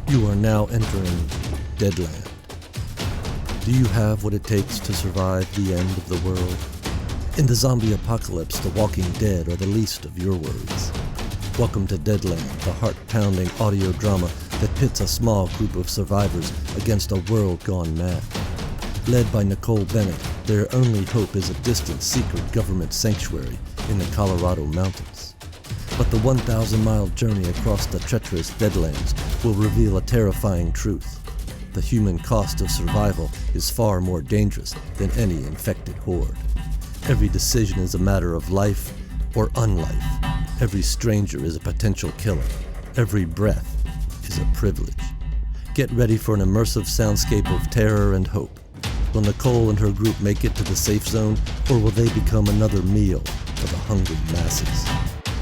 You are now entering Deadland. Do you have what it takes to survive the end of the world? In the zombie apocalypse, the walking dead are the least of your worries. Welcome to Deadland, the heart-pounding audio drama that pits a small group of survivors against a world gone mad. Led by Nicole Bennett, their only hope is a distant, secret government sanctuary in the Colorado mountains. But the 1,000-mile journey across the treacherous Deadlands will reveal a terrifying truth. The human cost of survival is far more dangerous than any infected horde. Every decision is a matter of life or unlife. Every stranger is a potential killer. Every breath is a privilege. Get ready for an immersive soundscape of terror and hope. Will Nicole and her group make it to the safe zone, or will they become another meal for the hungry masses?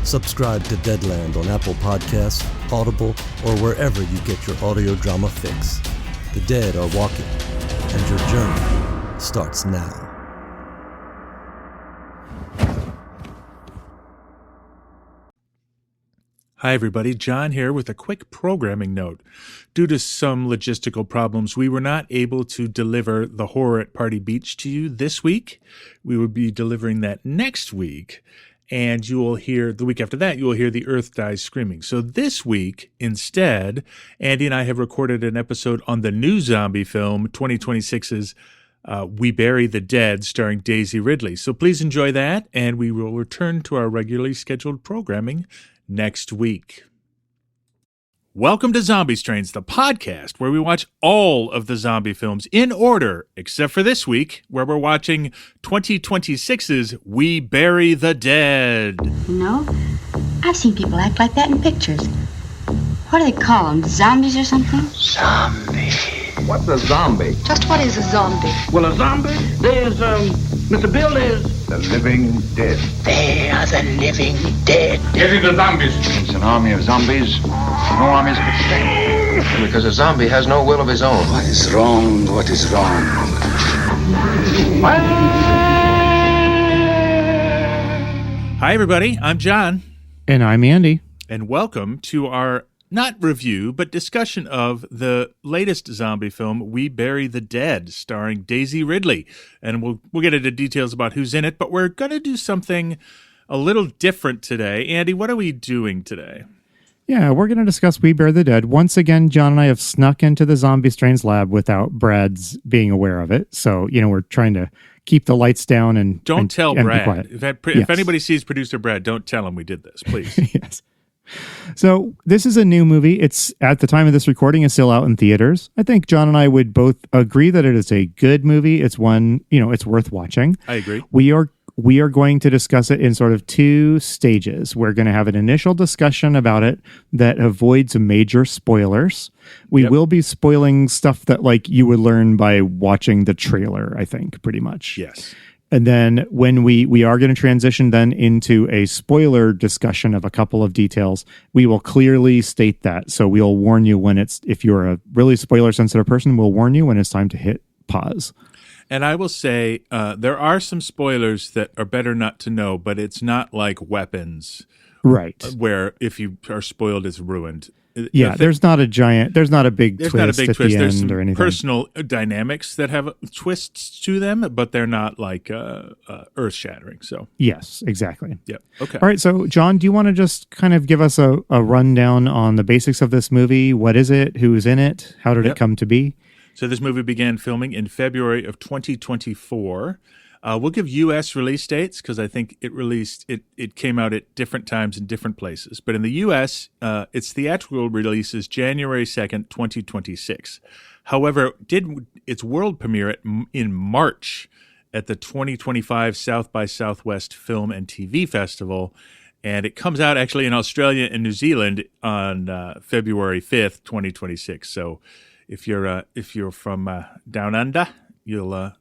Subscribe to Deadland on Apple Podcasts, Audible, or wherever you get your audio drama fix. The dead are walking, and your journey starts now. Hi everybody, John here with a quick programming note. Due to some logistical problems, we were not able to deliver The Horror at Party Beach to you this week. We will be delivering that next week, and you will hear, the week after that, you will hear The Earth Dies Screaming. So this week, instead, Andy and I have recorded an episode on the new zombie film, 2026's We Bury the Dead, starring Daisy Ridley. So please enjoy that, and we will return to our regularly scheduled programming next week. Welcome to Zombie Strains, the podcast where we watch all of the zombie films in order, except for this week, where we're watching 2026's We Bury the Dead. You know, I've seen people act like that in pictures. What do they call them, zombies or something? Zombie. What's a zombie? Just what is a zombie? Well, a zombie, there's, Mr. Bill is the living dead. They are the living dead. Get it, the zombies. It's an army of zombies. No armies could stand. Because a zombie has no will of his own. What is wrong? What is wrong? Hi, everybody. I'm John. And I'm Andy. And welcome to our, not review, but discussion of the latest zombie film, We Bury the Dead, starring Daisy Ridley. And we'll get into details about who's in it, but we're going to do something a little different today. Andy, what are we doing today? Yeah, we're going to discuss We Bury the Dead. Once again, John and I have snuck into the Zombie Strains lab without Brad's being aware of it. So, we're trying to keep the lights down and don't tell Brad. Yes. If anybody sees producer Brad, don't tell him we did this, please. Yes. So this is a new movie. It's, at the time of this recording, is still out in theaters. I think John and I would both agree that it is a good movie. It's one, it's worth watching. I agree. We are going to discuss it in sort of two stages. We're going to have an initial discussion about it that avoids major spoilers. We will be spoiling stuff that you would learn by watching the trailer, I think, pretty much. Yes. And then when we are going to transition then into a spoiler discussion of a couple of details, we will clearly state that. So we'll warn you if you're a really spoiler sensitive person, we'll warn you when it's time to hit pause. And I will say there are some spoilers that are better not to know, but it's not like Weapons. Right. Where if you are spoiled, it's ruined. Yeah, there's not a big twist at the There's end some or anything. personal dynamics that have twists to them, but they're not like earth-shattering. So yes, exactly. Yep. Okay. All right. So, John, do you want to just kind of give us a rundown on the basics of this movie? What is it? Who's in it? How did it come to be? So this movie began filming in February of 2024. We'll give U.S. release dates because I think it came out at different times in different places. But in the U.S., its theatrical release is January 2nd, 2026. However, did its world premiere in March at the 2025 South by Southwest Film and TV Festival. And it comes out actually in Australia and New Zealand on February 5th, 2026. So if you're from down under, you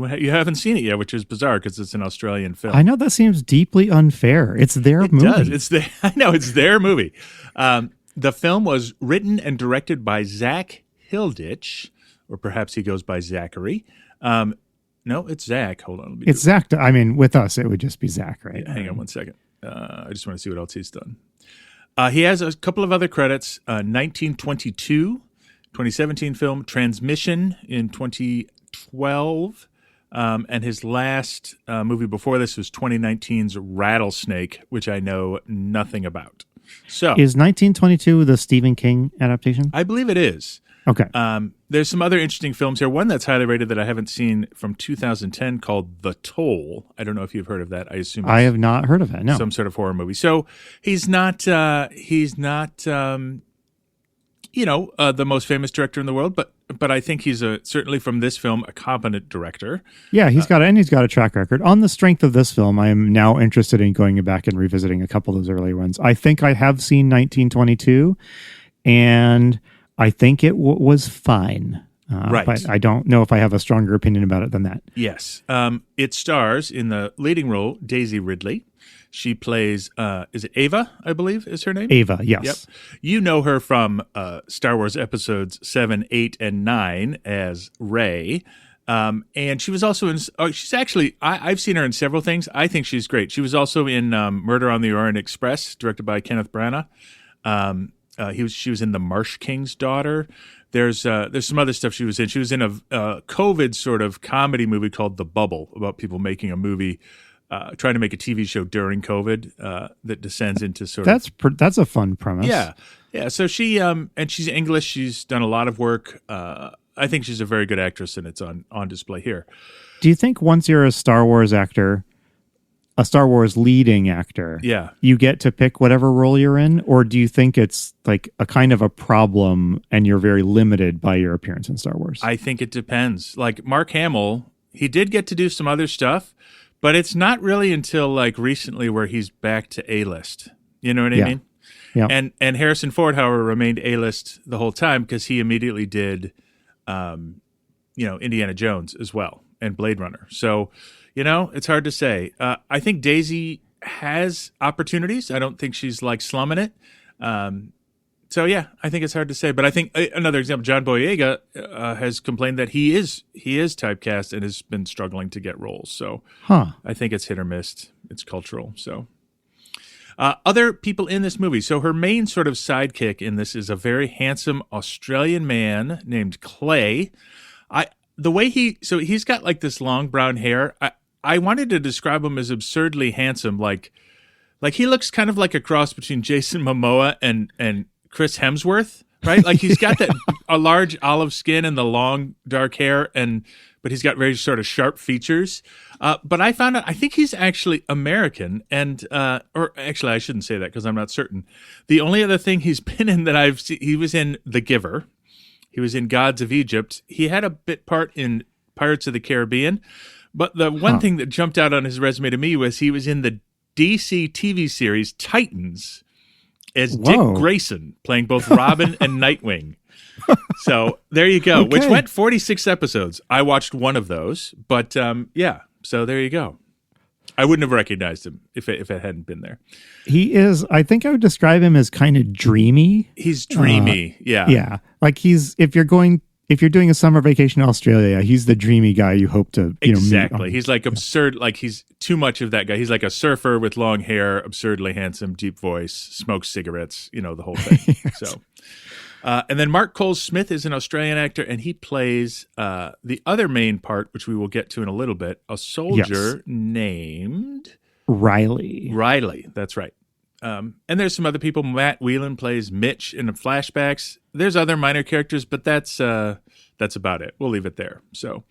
haven't seen it yet, which is bizarre because it's an Australian film. I know that seems deeply unfair. It's their movie. It does. I know it's their movie. The film was written and directed by Zach Hilditch, or perhaps he goes by Zachary. No, it's Zach. Hold on. It's Zach. I mean, with us, it would just be Zach, right? Hang on one second. I just want to see what else he's done. He has a couple of other credits. 1922, 2017 film, Transmission in 2012. And his last movie before this was 2019's Rattlesnake, which I know nothing about. So, is 1922 the Stephen King adaptation? I believe it is. Okay. There's some other interesting films here. One that's highly rated that I haven't seen from 2010 called The Toll. I don't know if you've heard of that. I assume I have not heard of it. No. Some sort of horror movie. So he's not the most famous director in the world, but I think he's certainly from this film a competent director. Yeah, he's got a track record. On the strength of this film, I am now interested in going back and revisiting a couple of those earlier ones. I think I have seen 1922, and I think it was fine. Right. But I don't know if I have a stronger opinion about it than that. Yes. It stars in the leading role Daisy Ridley. She plays, is it Ava, I believe is her name? Ava, yes. Yep. You know her from Star Wars episodes 7, 8, and 9 as Rey. And she was also in, she's actually, I've seen her in several things. I think she's great. She was also in Murder on the Orient Express, directed by Kenneth Branagh. She was in The Marsh King's Daughter. There's some other stuff she was in. She was in a COVID sort of comedy movie called The Bubble, about people making a movie, trying to make a TV show during COVID that descends into sort of. That's a fun premise. Yeah. So she and she's English. She's done a lot of work. I think she's a very good actress, and it's on display here. Do you think once you're a Star Wars actor, a Star Wars leading actor, you get to pick whatever role you're in? Or do you think it's like a kind of a problem and you're very limited by your appearance in Star Wars? I think it depends. Like Mark Hamill, he did get to do some other stuff, but it's not really until like recently where he's back to A-list. You know what I mean? Yeah. And Harrison Ford, however, remained A-list the whole time because he immediately did, Indiana Jones as well and Blade Runner. So, it's hard to say. I think Daisy has opportunities. I don't think she's like slumming it. So yeah, I think it's hard to say. But I think another example, John Boyega has complained that he is typecast and has been struggling to get roles. So I think it's hit or miss. It's cultural. So other people in this movie. So her main sort of sidekick in this is a very handsome Australian man named Clay. He's got like this long brown hair. I wanted to describe him as absurdly handsome, like he looks kind of like a cross between Jason Momoa and Chris Hemsworth, right? Like he's got a large olive skin and the long dark hair, but he's got very sort of sharp features. But I found out I think he's actually American, or actually I shouldn't say that because I'm not certain. The only other thing he's been in that I've seen, he was in The Giver, he was in Gods of Egypt, he had a bit part in Pirates of the Caribbean. But the one thing that jumped out on his resume to me was he was in the DC TV series Titans as Dick Grayson, playing both Robin and Nightwing. So there you go, which went 46 episodes. I watched one of those, but so there you go. I wouldn't have recognized him if it hadn't been there. He is, I think I would describe him as kind of dreamy. He's dreamy, yeah. Yeah, like if you're doing a summer vacation in Australia, he's the dreamy guy you hope to exactly. meet. He's like absurd, like he's too much of that guy. He's like a surfer with long hair, absurdly handsome, deep voice, smokes cigarettes, the whole thing. Yes. So, and then Mark Cole-Smith is an Australian actor, and he plays the other main part, which we will get to in a little bit, a soldier named Riley. Riley, that's right. And there's some other people. Matt Whelan plays Mitch in the flashbacks. There's other minor characters, but that's about it. We'll leave it there. So,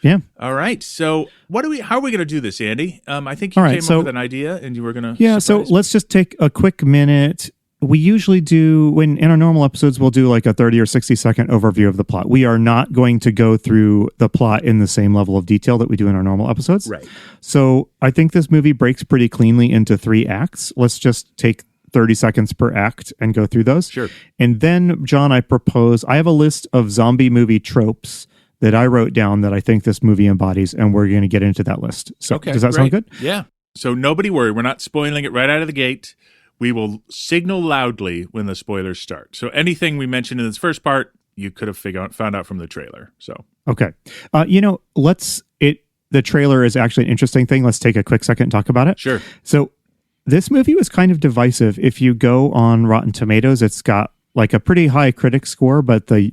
yeah. All right. So, how are we going to do this, Andy? I think you came up with an idea, and you were going to. Yeah. So let's just take a quick minute. We usually do, in our normal episodes, we'll do like a 30 or 60 second overview of the plot. We are not going to go through the plot in the same level of detail that we do in our normal episodes. Right. So I think this movie breaks pretty cleanly into 3 acts. Let's just take 30 seconds per act and go through those. Sure. And then, John, I have a list of zombie movie tropes that I wrote down that I think this movie embodies, and we're going to get into that list. So does that sound good? Yeah. So nobody worry. We're not spoiling it right out of the gate. We will signal loudly when the spoilers start. So anything we mentioned in this first part, you could have found out from the trailer. So okay, the trailer is actually an interesting thing. Let's take a quick second and talk about it. Sure. So This movie was kind of divisive. If you go on Rotten Tomatoes, it's got like a pretty high critic score, but the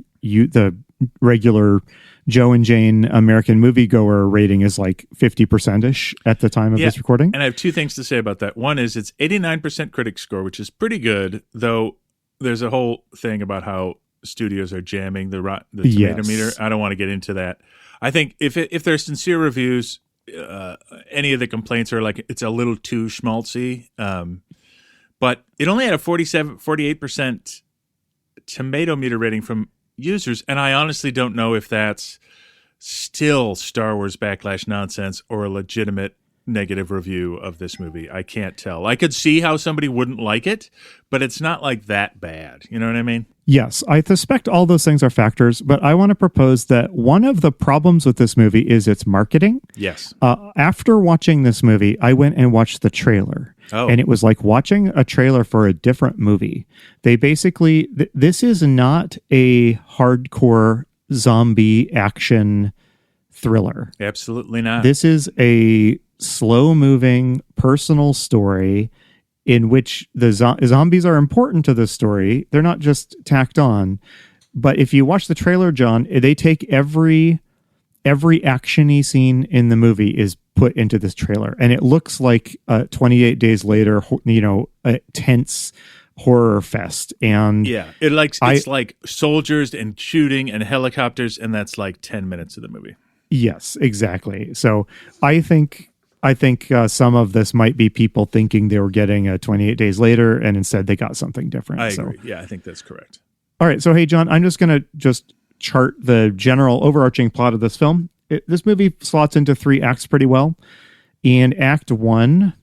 regular Joe and Jane American moviegoer rating is like 50%-ish at the time of this recording. And I have two things to say about that. One is it's 89% critic score, which is pretty good, though there's a whole thing about how studios are jamming the tomato meter. I don't want to get into that. I think if there's sincere reviews, any of the complaints are like it's a little too schmaltzy. But it only had a 48% tomato meter rating from users, and I honestly don't know if that's still Star Wars backlash nonsense or a legitimate negative review of this movie. I can't tell. I could see how somebody wouldn't like it, but it's not like that bad. You know what I mean? Yes, I suspect all those things are factors, but I want to propose that one of the problems with this movie is its marketing. Yes. After watching this movie, I went and watched the trailer. Oh. And it was like watching a trailer for a different movie. They basically, this is not a hardcore zombie action thriller. Absolutely not. This is a slow-moving personal story in which the zombies are important to the story. They're not just tacked on. But if you watch the trailer, John, they take every action-y scene in the movie is put into this trailer, and it looks like 28 Days Later, a tense horror fest. And it's like soldiers and shooting and helicopters, and that's like 10 minutes of the movie. Yes, exactly. So I think some of this might be people thinking they were getting a 28 Days Later, and instead they got something different. I agree. Yeah, I think that's correct. All right. So, hey, John, I'm just going to chart the general overarching plot of this film. This movie slots into 3 acts pretty well. In Act 1...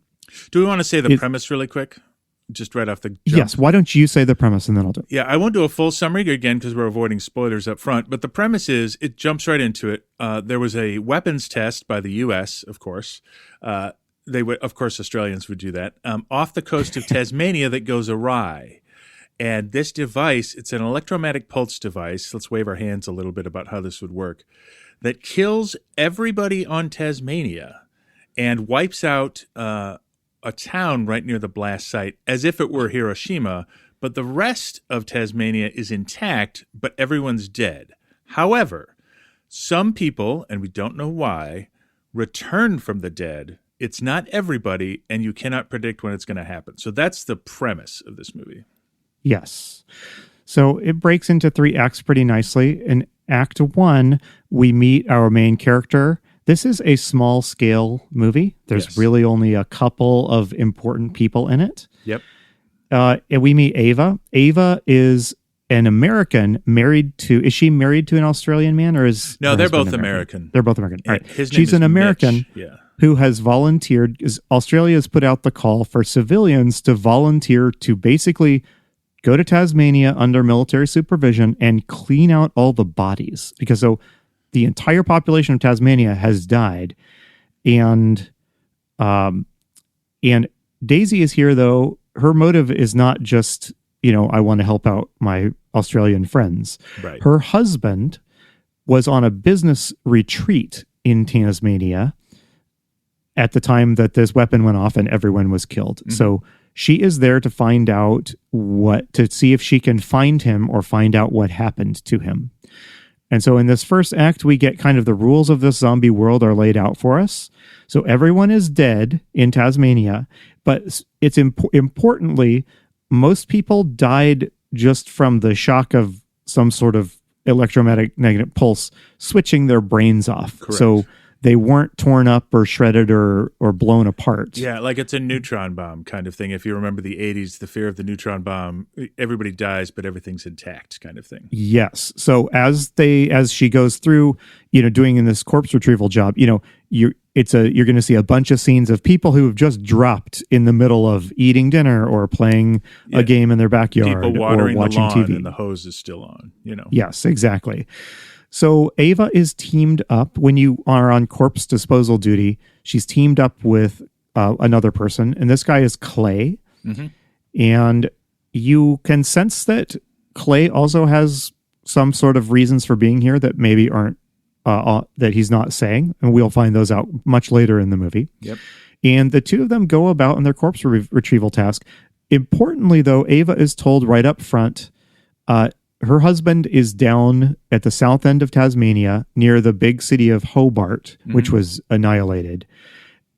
Do we want to say the premise really quick? Just right off the jump? Yes. Why don't you say the premise and then I'll do it. Yeah, I won't do a full summary again because we're avoiding spoilers up front. But the premise is, it jumps right into it. There was a weapons test by the U.S., of course. Of course, Australians would do that. Off the coast of Tasmania that goes awry. And this device, it's an electromagnetic pulse device. Let's wave our hands a little bit about how this would work. That kills everybody on Tasmania and wipes out a town right near the blast site as if it were Hiroshima, but the rest of Tasmania is intact, but everyone's dead. However, some people, and we don't know why, return from the dead. It's not everybody, and you cannot predict when it's going to happen. So that's the premise of this movie. Yes. So it breaks into 3 acts pretty nicely. In Act 1, we meet our main character. This is a small-scale movie. There's really only a couple of important people in it. Yep. And we meet Ava. Ava is an American is she married to an Australian man, or is... No, they're both American. They're both American. All right. She's an American who has volunteered. Australia has put out the call for civilians to volunteer to basically go to Tasmania under military supervision and clean out all the bodies, because the entire population of Tasmania has died. And Daisy is here, though. Her motive is not just, I want to help out my Australian friends. Right. Her husband was on a business retreat in Tasmania at the time that this weapon went off and everyone was killed. Mm-hmm. So she is there to find out to see if she can find him or find out what happened to him. And so in this first act, we get kind of the rules of this zombie world are laid out for us. So everyone is dead in Tasmania, but it's importantly, most people died just from the shock of some sort of electromagnetic pulse switching their brains off. Correct. So they weren't torn up or shredded or blown apart. Yeah, like it's a neutron bomb kind of thing. If you remember the 80s, the fear of the neutron bomb, everybody dies, but everything's intact kind of thing. Yes. So as she goes through, doing in this corpse retrieval job, you're going to see a bunch of scenes of people who have just dropped in the middle of eating dinner or playing a game in their backyard, people watering or watching the lawn TV. And the hose is still on, Yes, exactly. So Ava is teamed up when you are on corpse disposal duty. She's teamed up with another person, and this guy is Clay. Mm-hmm. And you can sense that Clay also has some sort of reasons for being here that maybe aren't that he's not saying, and we'll find those out much later in the movie. Yep. And the two of them go about in their corpse retrieval task. Importantly, though, Ava is told right up front, her husband is down at the south end of Tasmania near the big city of Hobart, which was annihilated.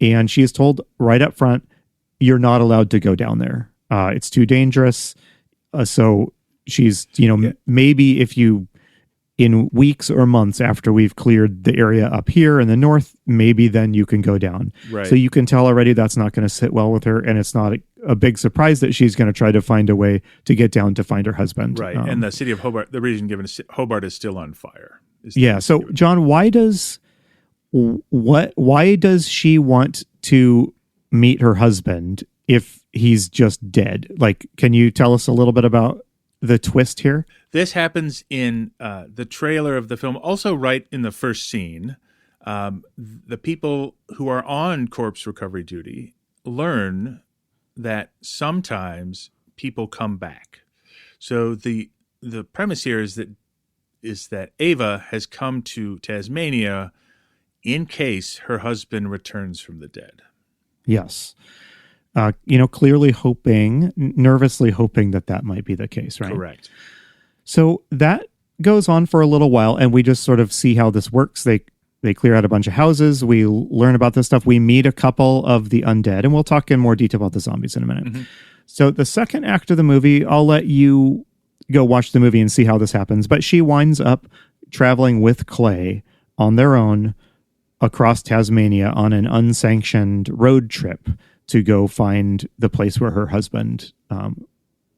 And she is told right up front, you're not allowed to go down there. It's too dangerous. So she's, maybe if you, in weeks or months after we've cleared the area up here in the north, maybe then you can go down. Right. So you can tell already that's not going to sit well with her. And it's not a big surprise that she's going to try to find a way to get down to find her husband. Right. And the city of Hobart, the reason given is Hobart is still on fire. So John, why does she want to meet her husband if he's just dead? Like, can you tell us a little bit about the twist here? This happens in the trailer of the film, also right in the first scene. The people who are on corpse recovery duty learn that sometimes people come back. So the premise here is that Ava has come to Tasmania in case her husband returns from the dead. Yes. Clearly nervously hoping that might be the case, right? Correct. So that goes on for a little while, and we just sort of see how this works. They clear out a bunch of houses. We learn about this stuff. We meet a couple of the undead, and we'll talk in more detail about the zombies in a minute. Mm-hmm. So the second act of the movie, I'll let you go watch the movie and see how this happens. But she winds up traveling with Clay on their own across Tasmania on an unsanctioned road trip to go find the place where her husband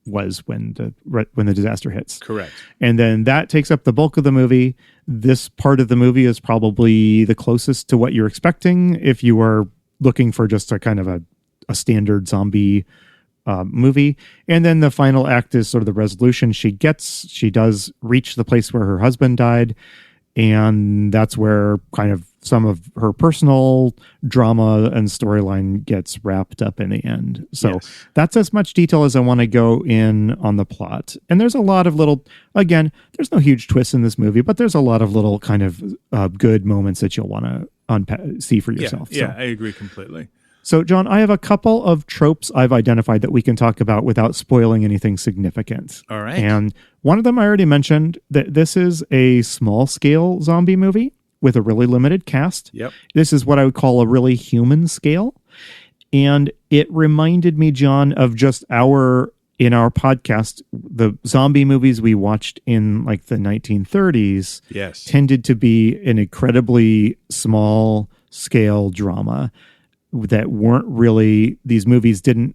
was when the disaster hits. Correct. And then that takes up the bulk of the movie. This part of the movie is probably the closest to what you're expecting if you are looking for just a kind of a standard zombie movie. And then the final act is sort of the resolution. She does reach the place where her husband died. And that's where kind of some of her personal drama and storyline gets wrapped up in the end. So That's as much detail as I want to go in on the plot. And there's a lot of little, again, there's no huge twists in this movie, but there's a lot of little kind of good moments that you'll want to see for yourself. Yeah, I agree completely. So, John, I have a couple of tropes I've identified that we can talk about without spoiling anything significant. All right. And one of them I already mentioned, that this is a small-scale zombie movie with a really limited cast. Yep. This is what I would call a really human scale. And it reminded me, John, of just in our podcast, the zombie movies we watched in like the 1930s tended to be an incredibly small-scale drama that weren't really, these movies didn't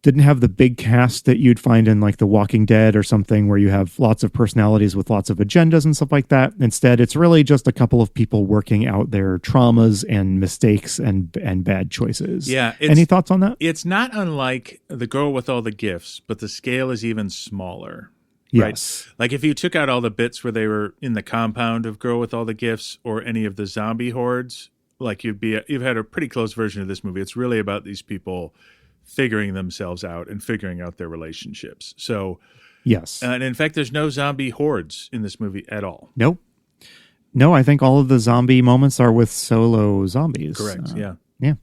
have the big cast that you'd find in like The Walking Dead or something where you have lots of personalities with lots of agendas and stuff like that. Instead, it's really just a couple of people working out their traumas and mistakes and bad choices. Yeah. Any thoughts on that? It's not unlike The Girl with All the Gifts, but the scale is even smaller. Yes. Right? Like if you took out all the bits where they were in the compound of Girl with All the Gifts or any of the zombie hordes, like you've had a pretty close version of this movie. It's really about these people figuring themselves out and figuring out their relationships. So, yes. And in fact, there's no zombie hordes in this movie at all. Nope. No, I think all of the zombie moments are with solo zombies. Correct. Yeah.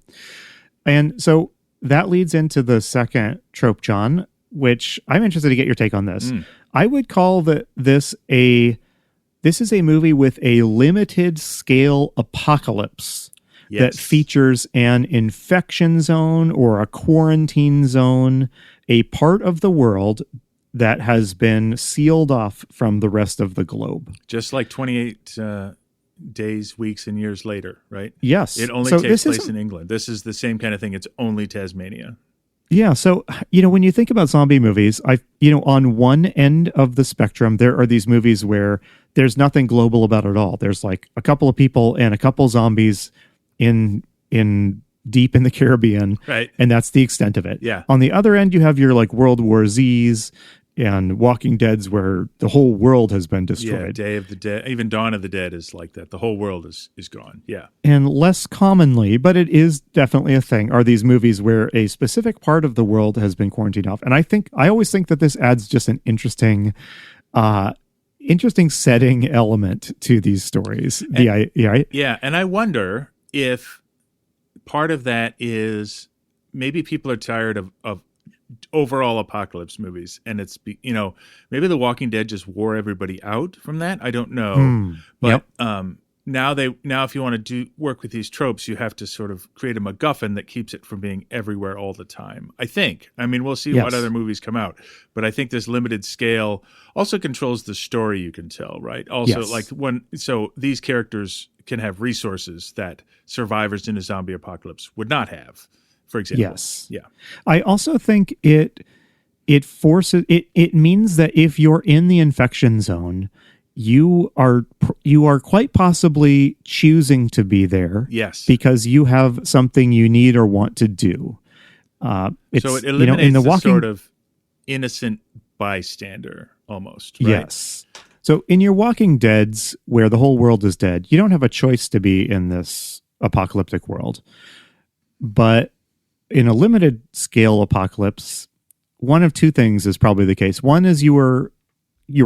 And so that leads into the second trope, John, which I'm interested to get your take on this. I would call this is a movie with a limited scale apocalypse that features an infection zone or a quarantine zone, a part of the world that has been sealed off from the rest of the globe. Just like 28 days, weeks, and years later, right? Yes. It only takes place in England. This is the same kind of thing. It's only Tasmania. Yeah. So, when you think about zombie movies, on one end of the spectrum, there are these movies where there's nothing global about it all. There's like a couple of people and a couple zombies in deep in the Caribbean. Right. And that's the extent of it. Yeah. On the other end, you have your like World War Z's and Walking Dead's where the whole world has been destroyed. Yeah, Day of the Dead, even Dawn of the Dead is like that. The whole world is gone. Yeah. And less commonly, but it is definitely a thing, are these movies where a specific part of the world has been quarantined off. And I always think that this adds just an interesting setting element to these stories. Yeah, and I wonder if part of that is maybe people are tired of overall apocalypse movies, and it's maybe The Walking Dead just wore everybody out from that. I don't know, but now if you want to work with these tropes, you have to sort of create a MacGuffin that keeps it from being everywhere all the time. I mean, we'll see what other movies come out, but I think this limited scale also controls the story you can tell, right? Also, so these characters can have resources that survivors in a zombie apocalypse would not have, for example. Yes. Yeah. I also think it forces it means that if you're in the infection zone, you are quite possibly choosing to be there. Yes. Because you have something you need or want to do. So it eliminates in the sort of innocent bystander almost, right? Yes. So in your Walking Deads, where the whole world is dead, you don't have a choice to be in this apocalyptic world. But in a limited scale apocalypse, one of two things is probably the case. One is you were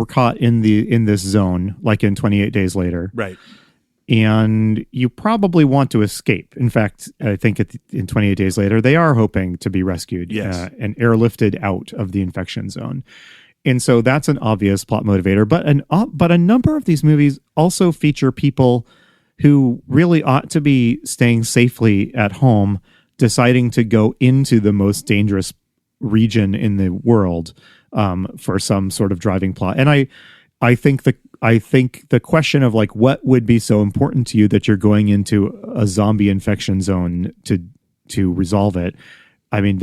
caught in this zone, like in 28 Days Later. Right. And you probably want to escape. In fact, I think in 28 Days Later, they are hoping to be rescued and airlifted out of the infection zone. And so that's an obvious plot motivator. But a number of these movies also feature people who really ought to be staying safely at home, deciding to go into the most dangerous region in the world for some sort of driving plot. And I think the question of like what would be so important to you that you're going into a zombie infection zone to resolve it. I mean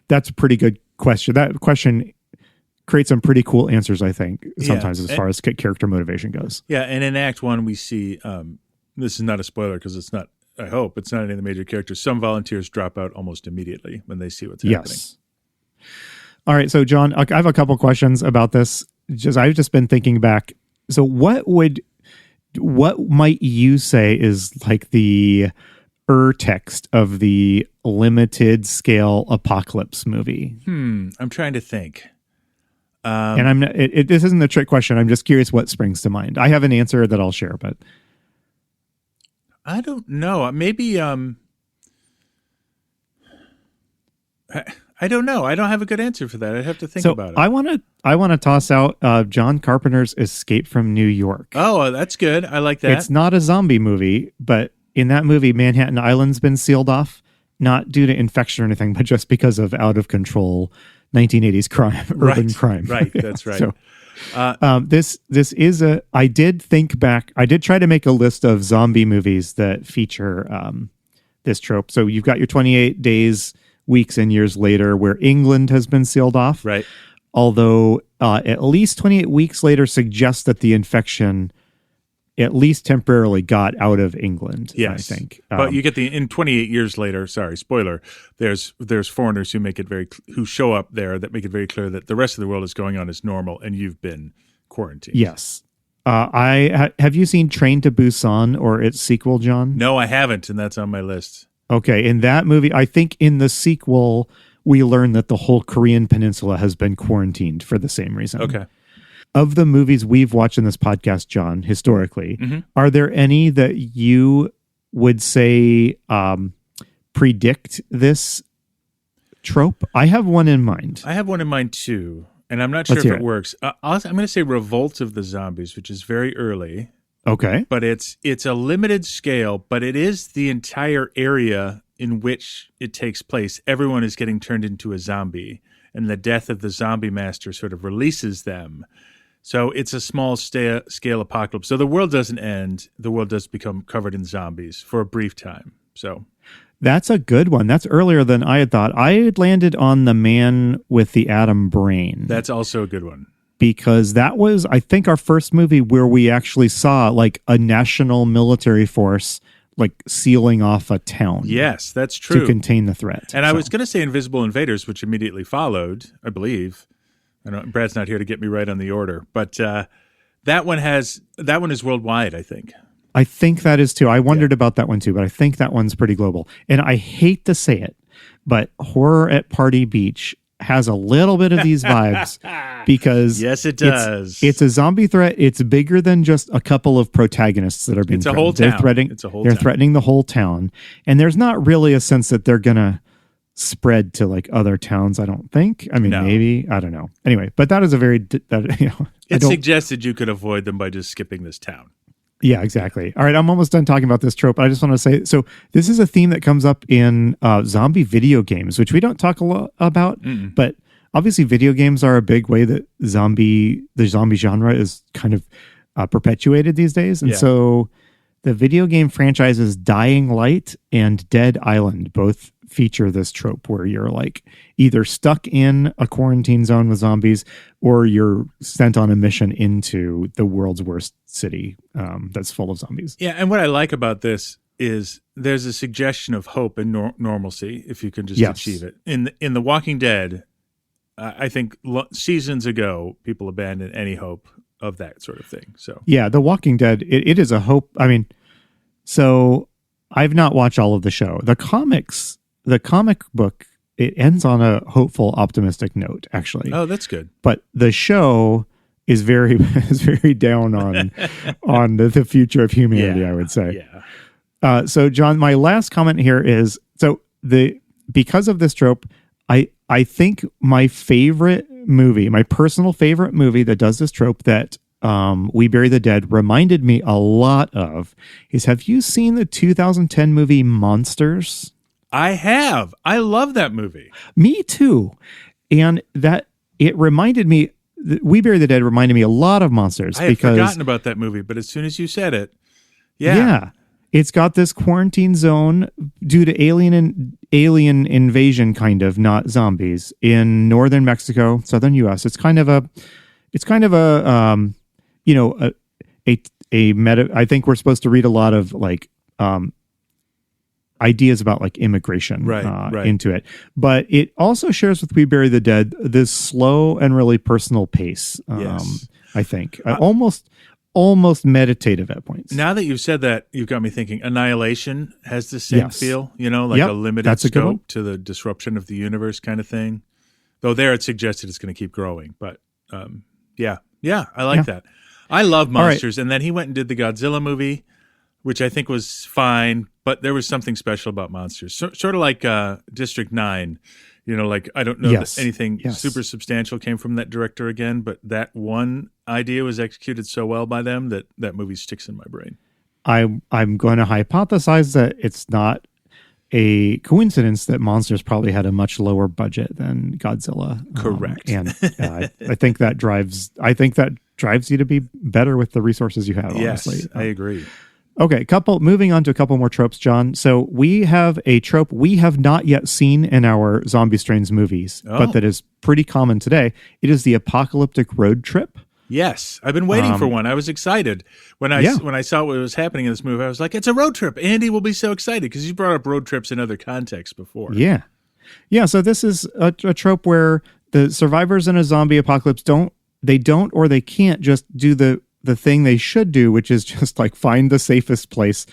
that's a pretty good question. That question creates some pretty cool answers, I think, sometimes as far as character motivation goes. Yeah, and in Act 1 we see this is not a spoiler because it's not. I hope it's not any of the major characters. Some volunteers drop out almost immediately when they see what's happening. Yes. All right, so John, I have a couple questions about this. I've just been thinking back. So what might you say is like the text of the limited scale apocalypse movie? I'm trying to think. And I'm not, this isn't a trick question. I'm just curious what springs to mind. I have an answer that I'll share, but I don't know. Maybe I don't know. I don't have a good answer for that. I'd have to think about it. I want to toss out John Carpenter's Escape from New York. Oh, that's good. I like that. It's not a zombie movie, but in that movie, Manhattan Island's been sealed off, not due to infection or anything, but just because of out of control 1980s crime, urban crime. Right, that's right. So, this is I did think back. I did try to make a list of zombie movies that feature this trope. So you've got your 28 Days, Weeks, and Years Later, where England has been sealed off. Right. Although at least 28 Weeks Later suggests that the infection at least temporarily got out of England. Yes, I think. But you get in 28 Years Later. Sorry, spoiler. There's foreigners who who show up there that make it very clear that the rest of the world is going on as normal, and you've been quarantined. Yes. Have you seen Train to Busan or its sequel, John? No, I haven't, and that's on my list. Okay, in that movie, I think in the sequel, we learn that the whole Korean peninsula has been quarantined for the same reason. Okay. Of the movies we've watched in this podcast, John, historically, are there any that you would say predict this trope? I have one in mind. I have one in mind too, and I'm not sure if it works. I'm going to say Revolt of the Zombies, which is very early. Okay. But it's a limited scale, but it is the entire area in which it takes place. Everyone is getting turned into a zombie, and the death of the zombie master sort of releases them. So it's a small scale apocalypse. So the world doesn't end. The world does become covered in zombies for a brief time. So that's a good one. That's earlier than I had thought. I had landed on The Man with the Atom Brain. That's also a good one. Because that was, I think, our first movie where we actually saw like a national military force like sealing off a town. Yes, that's true. To contain the threat. And I was going to say Invisible Invaders, which immediately followed, I believe. I know Brad's not here to get me right on the order, but that one is worldwide, I think. I think that is too. I wondered about that one too, but I think that one's pretty global. And I hate to say it, but Horror at Party Beach has a little bit of these vibes because yes, it does. It's a zombie threat. It's bigger than just a couple of protagonists that are being threatened. Whole town. They're threatening the whole town, and there's not really a sense that they're gonna spread to like other towns. I don't think. I mean, maybe. I don't know. Anyway, but that is a very It suggested you could avoid them by just skipping this town. Yeah, exactly. All right, I'm almost done talking about this trope. I just want to say, so this is a theme that comes up in zombie video games, which we don't talk a lot about, but obviously video games are a big way that the zombie genre is kind of perpetuated these days. And so the video game franchises Dying Light and Dead Island both feature this trope where you're like either stuck in a quarantine zone with zombies or you're sent on a mission into the world's worst city that's full of zombies. Yeah, and what I like about this is there's a suggestion of hope and normalcy if you can just achieve it. In The Walking Dead, I think seasons ago people abandoned any hope of that sort of thing. So yeah, The Walking Dead, it is a hope. I mean, so I've not watched all of the show. The comic book, it ends on a hopeful, optimistic note, actually. Oh, that's good. But the show is very down on the future of humanity, I would say. Yeah. So, John, my last comment here is because of this trope, I think my personal favorite movie that does this trope that We Bury the Dead reminded me a lot of is, have you seen the 2010 movie Monsters? I have. I love that movie. Me too. And that it reminded me, We Bury the Dead reminded me a lot of Monsters. I had forgotten about that movie, but as soon as you said it, yeah. It's got this quarantine zone due to alien invasion, kind of, not zombies, in northern Mexico, southern U.S. It's kind of a meta. I think we're supposed to read a lot of like ideas about like immigration into it, but it also shares with We Bury the Dead this slow and really personal pace. I think almost meditative at points. Now that you've said that, you've got me thinking. Annihilation has the same feel, like a limited scope to the disruption of the universe kind of thing. Though there it suggested it's going to keep growing, but I like that. I love Monsters, and then he went and did the Godzilla movie, which I think was fine, but there was something special about Monsters. Sort of like District 9. I don't know that anything super substantial came from that director again, but that one idea was executed so well by them that movie sticks in my brain. I'm going to hypothesize that it's not a coincidence that Monsters probably had a much lower budget than Godzilla. Correct. And I think that drives you to be better with the resources you have, honestly. Yes, I agree. Okay, moving on to a couple more tropes, John. So we have a trope we have not yet seen in our Zombie Strains movies, but that is pretty common today. It is the apocalyptic road trip. Yes, I've been waiting for one. I was excited when I saw what was happening in this movie. I was like, it's a road trip. Andy will be so excited because you brought up road trips in other contexts before. Yeah. So this is a trope where the survivors in a zombie apocalypse don't or they can't just do the thing they should do, which is just like find the safest place,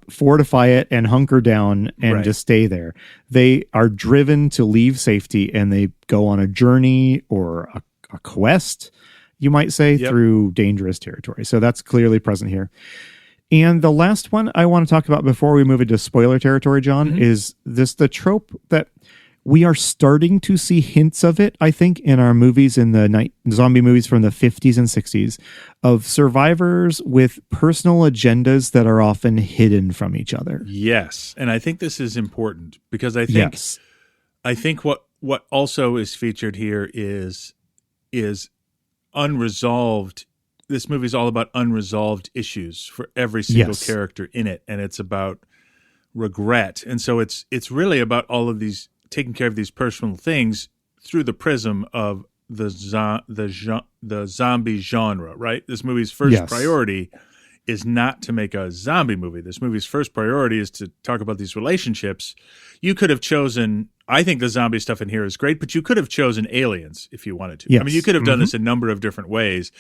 fortify it, and hunker down and just stay there. They are driven to leave safety, and they go on a journey or a quest, you might say, through dangerous territory. So that's clearly present here. And the last one I want to talk about before we move into spoiler territory, John, is the trope that we are starting to see hints of it, I think, in our movies, in the zombie movies from the 50s and 60s, of survivors with personal agendas that are often hidden from each other. Yes, and I think this is important because I think what also is featured here is unresolved. This movie is all about unresolved issues for every single character in it, and it's about regret. And so it's really about all of these, taking care of these personal things through the prism of the zombie genre, right? This movie's first priority is not to make a zombie movie. This movie's first priority is to talk about these relationships. You could have chosen, I think the zombie stuff in here is great, but you could have chosen aliens if you wanted to. Yes. I mean, you could have done this a number of different ways.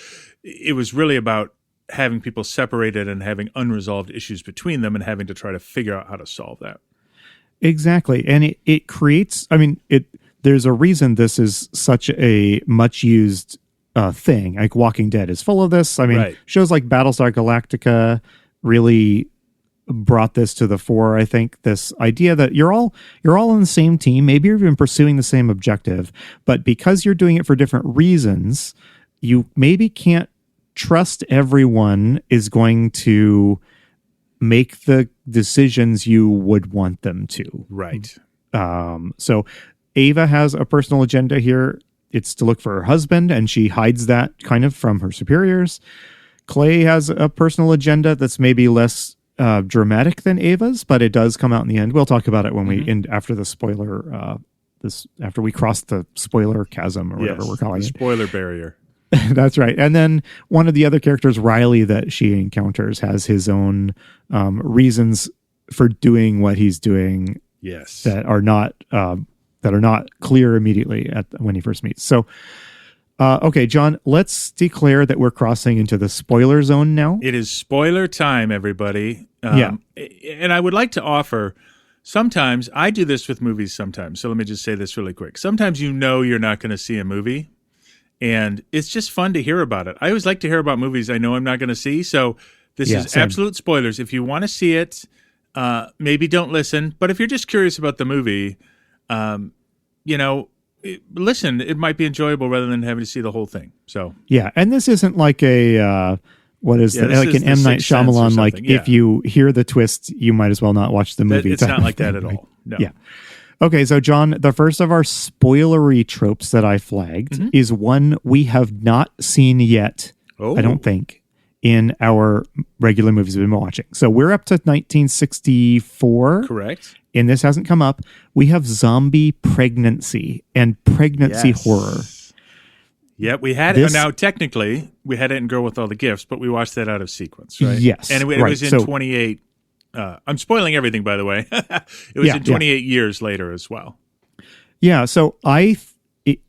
It was really about having people separated and having unresolved issues between them and having to try to figure out how to solve that. Exactly. And it creates, the there's a reason this is such a much used thing. Like Walking Dead is full of this. I mean, shows like Battlestar Galactica really brought this to the fore. I think this idea that you're all on the same team, maybe you're even pursuing the same objective, but because you're doing it for different reasons, you maybe can't trust everyone is going to make the decisions you would want them to. Right. So Ava has a personal agenda here. It's to look for her husband, and she hides that kind of from her superiors. Clay has a personal agenda that's maybe less dramatic than Ava's, but it does come out in the end. We'll talk about it when we end after the spoiler. After we cross the spoiler chasm or whatever we're calling it. Spoiler barrier. That's right. And then one of the other characters, Riley, that she encounters, has his own reasons for doing what he's doing. Yes. That are not clear immediately when he first meets. So, okay, John, let's declare that we're crossing into the spoiler zone now. It is spoiler time, everybody. Yeah. And I would like to offer, sometimes, I do this with movies sometimes, so let me just say this really quick. Sometimes you're not going to see a movie, and it's just fun to hear about it. I always like to hear about movies I know I'm not going to see, so this is same. absolute spoilers. If you want to see it, maybe don't listen, but if you're just curious about the movie, listen, it might be enjoyable rather than having to see the whole thing. So yeah, and this isn't like a like an M. Night Shyamalan. Like if you hear the twist, you might as well not watch the movie. It's not like that at all. No. Yeah. Okay, so John, the first of our spoilery tropes that I flagged is one we have not seen yet. I don't think in our regular movies we've been watching. So we're up to 1964. Correct. And this hasn't come up. We have zombie pregnancy and pregnancy horror. Yeah, we had it. Now, technically, we had it in Girl with All the Gifts, but we watched that out of sequence, right? Yes. And it was in 28. I'm spoiling everything, by the way. It was in 28 years later as well. Yeah, so it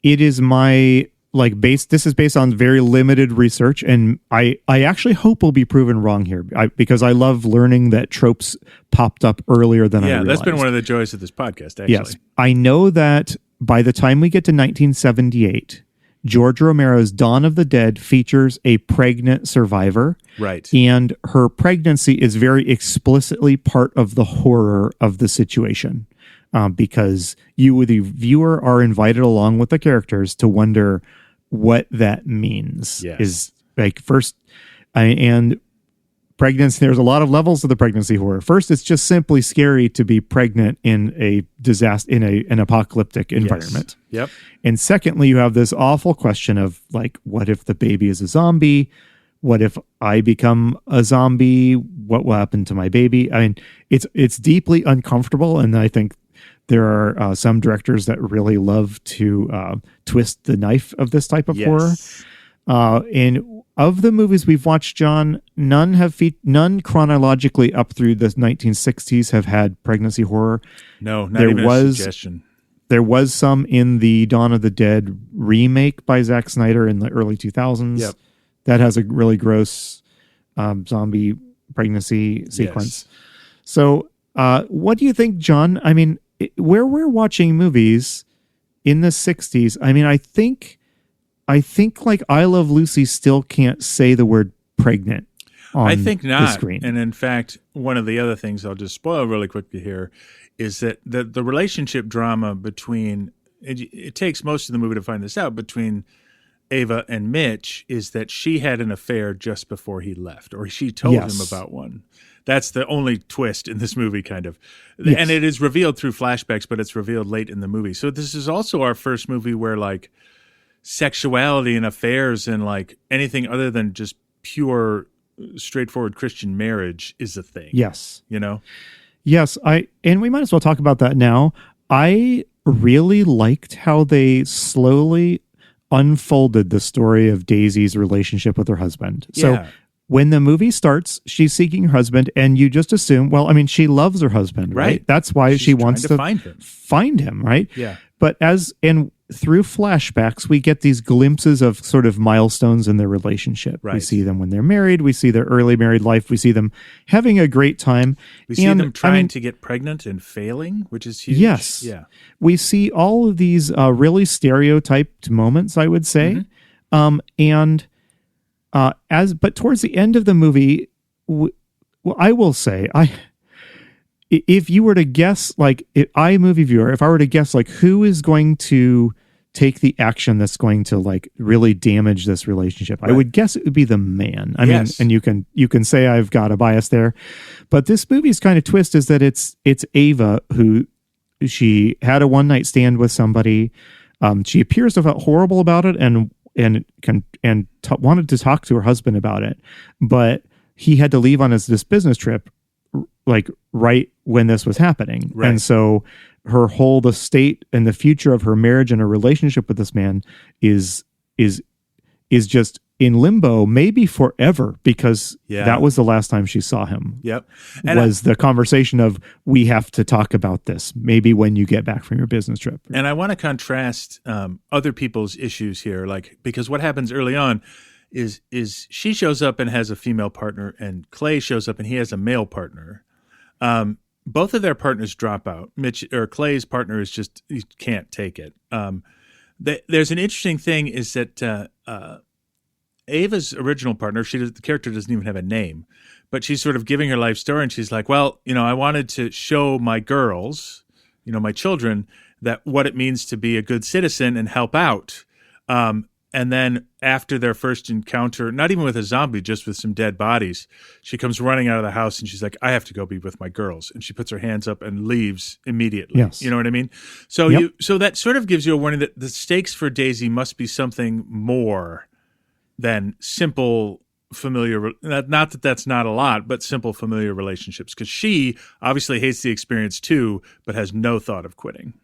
is my this is based on very limited research, and I actually hope we'll be proven wrong here because I love learning that tropes popped up earlier than I realized. Yeah, that's been one of the joys of this podcast, actually. Yes, I know that by the time we get to 1978, George Romero's Dawn of the Dead features a pregnant survivor. Right. And her pregnancy is very explicitly part of the horror of the situation. Because you, the viewer, are invited along with the characters to wonder what that means. Yes. Is like and pregnancy. There's a lot of levels of the pregnancy horror. First, it's just simply scary to be pregnant in a disaster, in an apocalyptic environment. Yep. And secondly, you have this awful question of what if the baby is a zombie? What if I become a zombie? What will happen to my baby? I mean, it's deeply uncomfortable, and I think there are some directors that really love to twist the knife of this type of horror. And of the movies we've watched, John, none chronologically up through the 1960s have had pregnancy horror. No, not even a suggestion. There was some in the Dawn of the Dead remake by Zack Snyder in the early 2000s. Yep. That has a really gross zombie pregnancy sequence. Yes. So what do you think, John? I mean, where we're watching movies in the 60s, I mean, I think like I Love Lucy still can't say the word pregnant on I think not. The screen. And in fact, one of the other things I'll just spoil really quickly here is that the relationship drama between, it takes most of the movie to find this out, between Ava and Mitch is that she had an affair just before he left, or she told him about one. That's the only twist in this movie, kind of. Yes. And it is revealed through flashbacks, but it's revealed late in the movie. So this is also our first movie where sexuality and affairs and anything other than just pure, straightforward Christian marriage is a thing. Yes. You know? Yes. And we might as well talk about that now. I really liked how they slowly unfolded the story of Daisy's relationship with her husband. So when the movie starts, she's seeking her husband, and you just assume, well, I mean, she loves her husband, right? That's why she wants to find him. Find him, right? Yeah. But and through flashbacks, we get these glimpses of sort of milestones in their relationship. Right. We see them when they're married. We see their early married life. We see them having a great time. We see them trying to get pregnant and failing, which is huge. Yes. Yeah. We see all of these really stereotyped moments, I would say. But towards the end of the movie, I will say, if you were to guess, like, iMovie viewer, if I were to guess, like, who is going to take the action that's going to, like, really damage this relationship, right, I would guess it would be the man. I mean, and you can say I've got a bias there, but this movie's kind of twist is that it's Ava who, she had a one night stand with somebody. She appears to have felt horrible about it and wanted to talk to her husband about it, but he had to leave on this business trip, like right when this was happening. Right. And so her whole estate and the future of her marriage and her relationship with this man is just in limbo, maybe forever, because that was the last time she saw him. Yep. And was the conversation of, we have to talk about this maybe when you get back from your business trip. And I want to contrast other people's issues here, like, because what happens early on is she shows up and has a female partner, and Clay shows up and he has a male partner. Both of their partners drop out. Clay's partner is just, he can't take it. There's an interesting thing is that Ava's original partner, the character doesn't even have a name, but she's sort of giving her life story, and she's like, well, I wanted to show my girls, my children, that what it means to be a good citizen and help out. And then after their first encounter, not even with a zombie, just with some dead bodies, she comes running out of the house and she's like, I have to go be with my girls. And she puts her hands up and leaves immediately. Yes. You know what I mean? So so that sort of gives you a warning that the stakes for Daisy must be something more than simple familiar, not that that's not a lot, but simple familiar relationships. Because she obviously hates the experience too, but has no thought of quitting.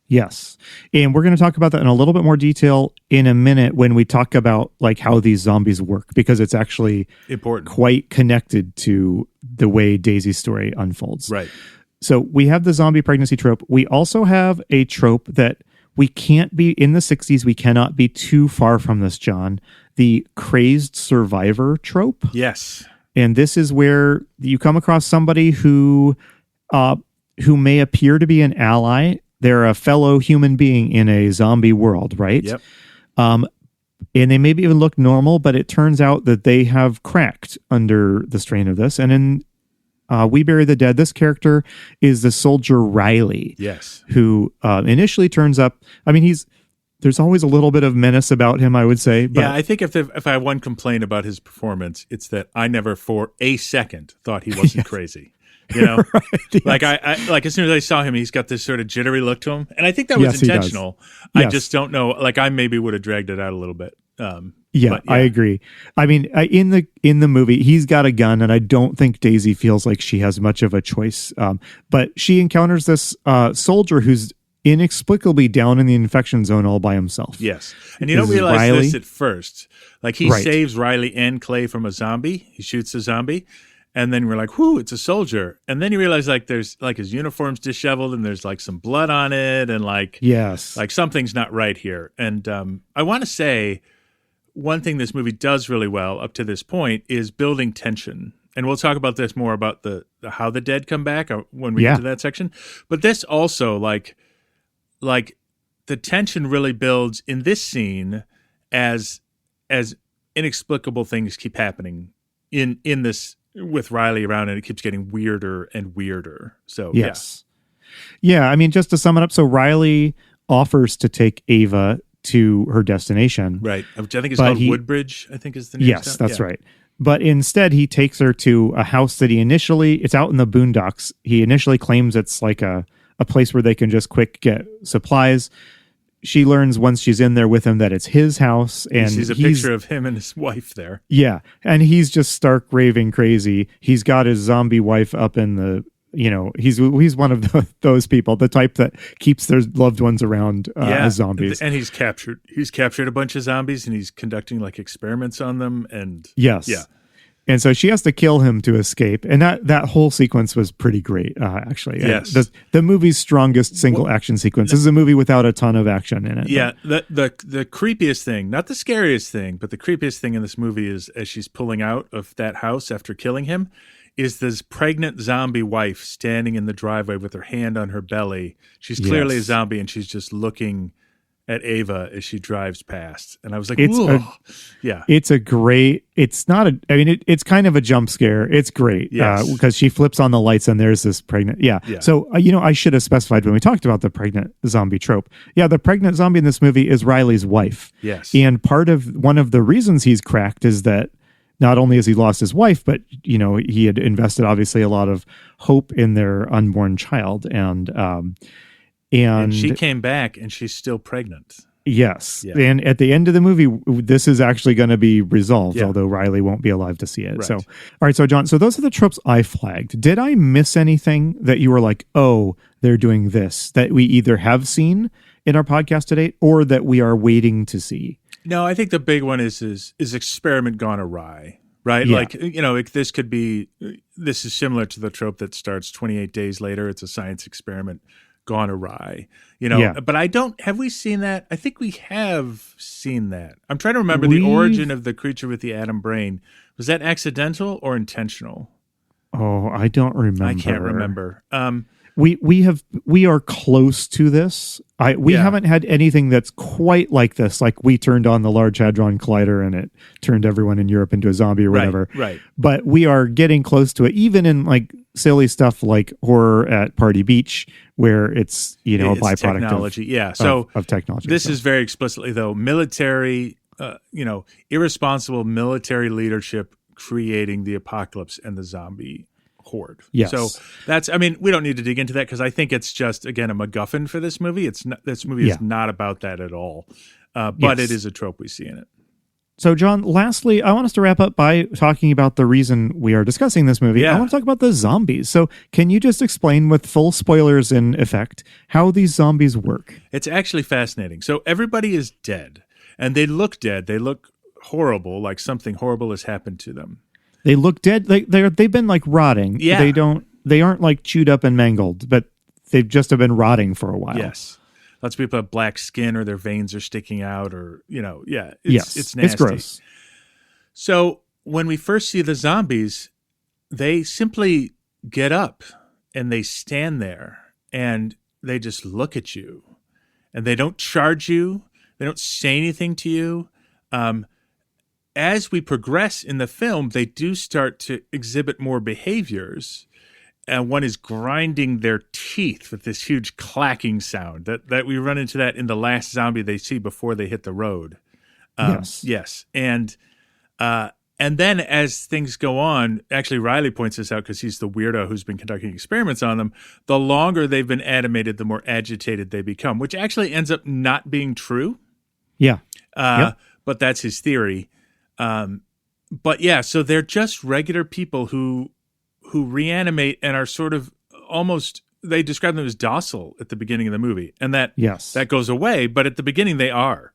Yes. And we're going to talk about that in a little bit more detail in a minute when we talk about like how these zombies work, because it's actually important, quite connected to the way Daisy's story unfolds. Right. So we have the zombie pregnancy trope. We also have a trope that we can't be in the 60s. We cannot be too far from this, John. The crazed survivor trope. Yes. And this is where you come across somebody who may appear to be an ally. They're a fellow human being in a zombie world, right? Yep. And they maybe even look normal, but it turns out that they have cracked under the strain of this. And in We Bury the Dead, this character is the soldier Riley. Yes. Who initially turns up. I mean, there's always a little bit of menace about him, I would say. But, yeah, I think if I have one complaint about his performance, it's that I never for a second thought he wasn't crazy. Right, yes. Like I as soon as I saw him, he's got this sort of jittery look to him, and I think that was intentional. I just don't know. Like I maybe would have dragged it out a little bit. Yeah, I agree. I mean, in the movie, he's got a gun, and I don't think Daisy feels like she has much of a choice. But she encounters this soldier who's inexplicably down in the infection zone all by himself. Yes, and you don't realize this at first. Like he saves Riley and Clay from a zombie. He shoots a zombie. And then we're like, whoo, it's a soldier. And then you realize like there's like his uniform's disheveled and there's like some blood on it and like like something's not right here. And I want to say one thing this movie does really well up to this point is building tension. And we'll talk about this more about the how the dead come back when we get to that section. But this also like the tension really builds in this scene as inexplicable things keep happening in this with Riley around, and it keeps getting weirder and weirder. So yes. Yeah, I mean, just to sum it up, so Riley offers to take Ava to her destination. Right. Which I think is called Woodbridge, I think is the name. Yes, that's right. But instead he takes her to a house that it's out in the boondocks. He initially claims it's like a place where they can just quick get supplies. She learns once she's in there with him that it's his house, and he sees a picture of him and his wife there. Yeah, and he's just stark raving crazy. He's got his zombie wife up in the, he's one of those people, the type that keeps their loved ones around as zombies. And he's captured a bunch of zombies, and he's conducting like experiments on them. And yes, And so she has to kill him to escape. And that whole sequence was pretty great, actually. Yes. The movie's strongest single action sequence. This is a movie without a ton of action in it. Yeah. The creepiest thing, not the scariest thing, but the creepiest thing in this movie is as she's pulling out of that house after killing him, is this pregnant zombie wife standing in the driveway with her hand on her belly. She's clearly a zombie, and she's just looking at Ava as she drives past. And I was like, it's it's kind of a jump scare. It's great. Yes. Because she flips on the lights and there's this pregnant. Yeah. So, I should have specified when we talked about the pregnant zombie trope. Yeah. The pregnant zombie in this movie is Riley's wife. Yes. And one of the reasons he's cracked is that not only has he lost his wife, but, he had invested obviously a lot of hope in their unborn child. And she came back and she's still pregnant. Yes. Yeah. And at the end of the movie, this is actually going to be resolved, although Riley won't be alive to see it. Right. So, all right. So, John, those are the tropes I flagged. Did I miss anything that you were like, oh, they're doing this, that we either have seen in our podcast to date or that we are waiting to see? No, I think the big one is experiment gone awry, right? Yeah. Like, this is similar to the trope that starts 28 days later. It's a science experiment gone awry, but have we seen that? I think we have seen that. I'm trying to remember the origin of the creature with the atom brain. Was that accidental or intentional? Oh, I don't remember. I can't remember. We are close to this. We haven't had anything that's quite like this. Like we turned on the Large Hadron Collider and it turned everyone in Europe into a zombie or whatever. Right. But we are getting close to it, even in like silly stuff like horror at Party Beach, where it's a byproduct technology. Of technology. This is very explicitly though military, irresponsible military leadership creating the apocalypse and the zombie horde. Yes. So we don't need to dig into that because I think it's just, again, a MacGuffin for this movie. This movie is not about that at all. But it is a trope we see in it. So, John, lastly, I want us to wrap up by talking about the reason we are discussing this movie. Yeah. I want to talk about the zombies. So can you just explain, with full spoilers in effect, how these zombies work? It's actually fascinating. So everybody is dead, and they look dead. They look horrible, like something horrible has happened to them. They look dead. They've been like rotting. Yeah. They aren't like chewed up and mangled, but they've just have been rotting for a while. Yes. Lots of people have black skin or their veins are sticking out or, it's nasty. It's gross. So when we first see the zombies, they simply get up and they stand there and they just look at you and they don't charge you. They don't say anything to you. As we progress in the film, they do start to exhibit more behaviors. And one is grinding their teeth with this huge clacking sound that we run into that in the last zombie they see before they hit the road. Yes. And then as things go on, actually Riley points this out because he's the weirdo who's been conducting experiments on them. The longer they've been animated, the more agitated they become, which actually ends up not being true. Yeah. But that's his theory. So they're just regular people who reanimate and are sort of almost, they describe them as docile at the beginning of the movie. And that goes away, but at the beginning they are.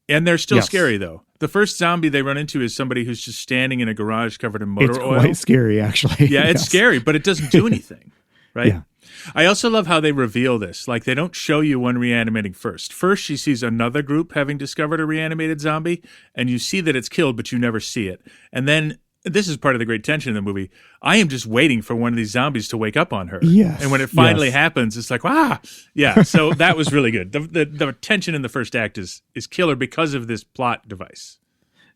And they're still scary though. The first zombie they run into is somebody who's just standing in a garage covered in motor oil. It's quite scary actually. Yeah, it's scary, but it doesn't do anything, right? Yeah. I also love how they reveal this. Like they don't show you one reanimating first. First, she sees another group having discovered a reanimated zombie, and you see that it's killed, but you never see it. And then this is part of the great tension in the movie. I am just waiting for one of these zombies to wake up on her. Yes. And when it finally happens, it's like, yeah. So that was really good. The tension in the first act is killer because of this plot device.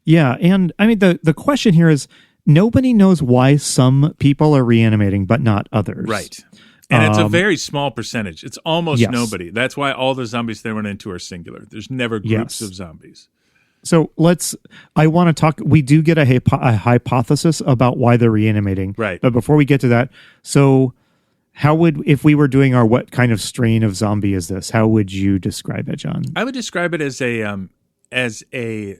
Yeah. And I mean, the question here is nobody knows why some people are reanimating, but not others. Right. And it's a very small percentage. It's almost nobody. That's why all the zombies they run into are singular. There's never groups of zombies. So I want to talk, we do get a hypothesis about why they're reanimating. Right. But before we get to that, so if we were doing what kind of strain of zombie is this? How would you describe it, John? I would describe it as they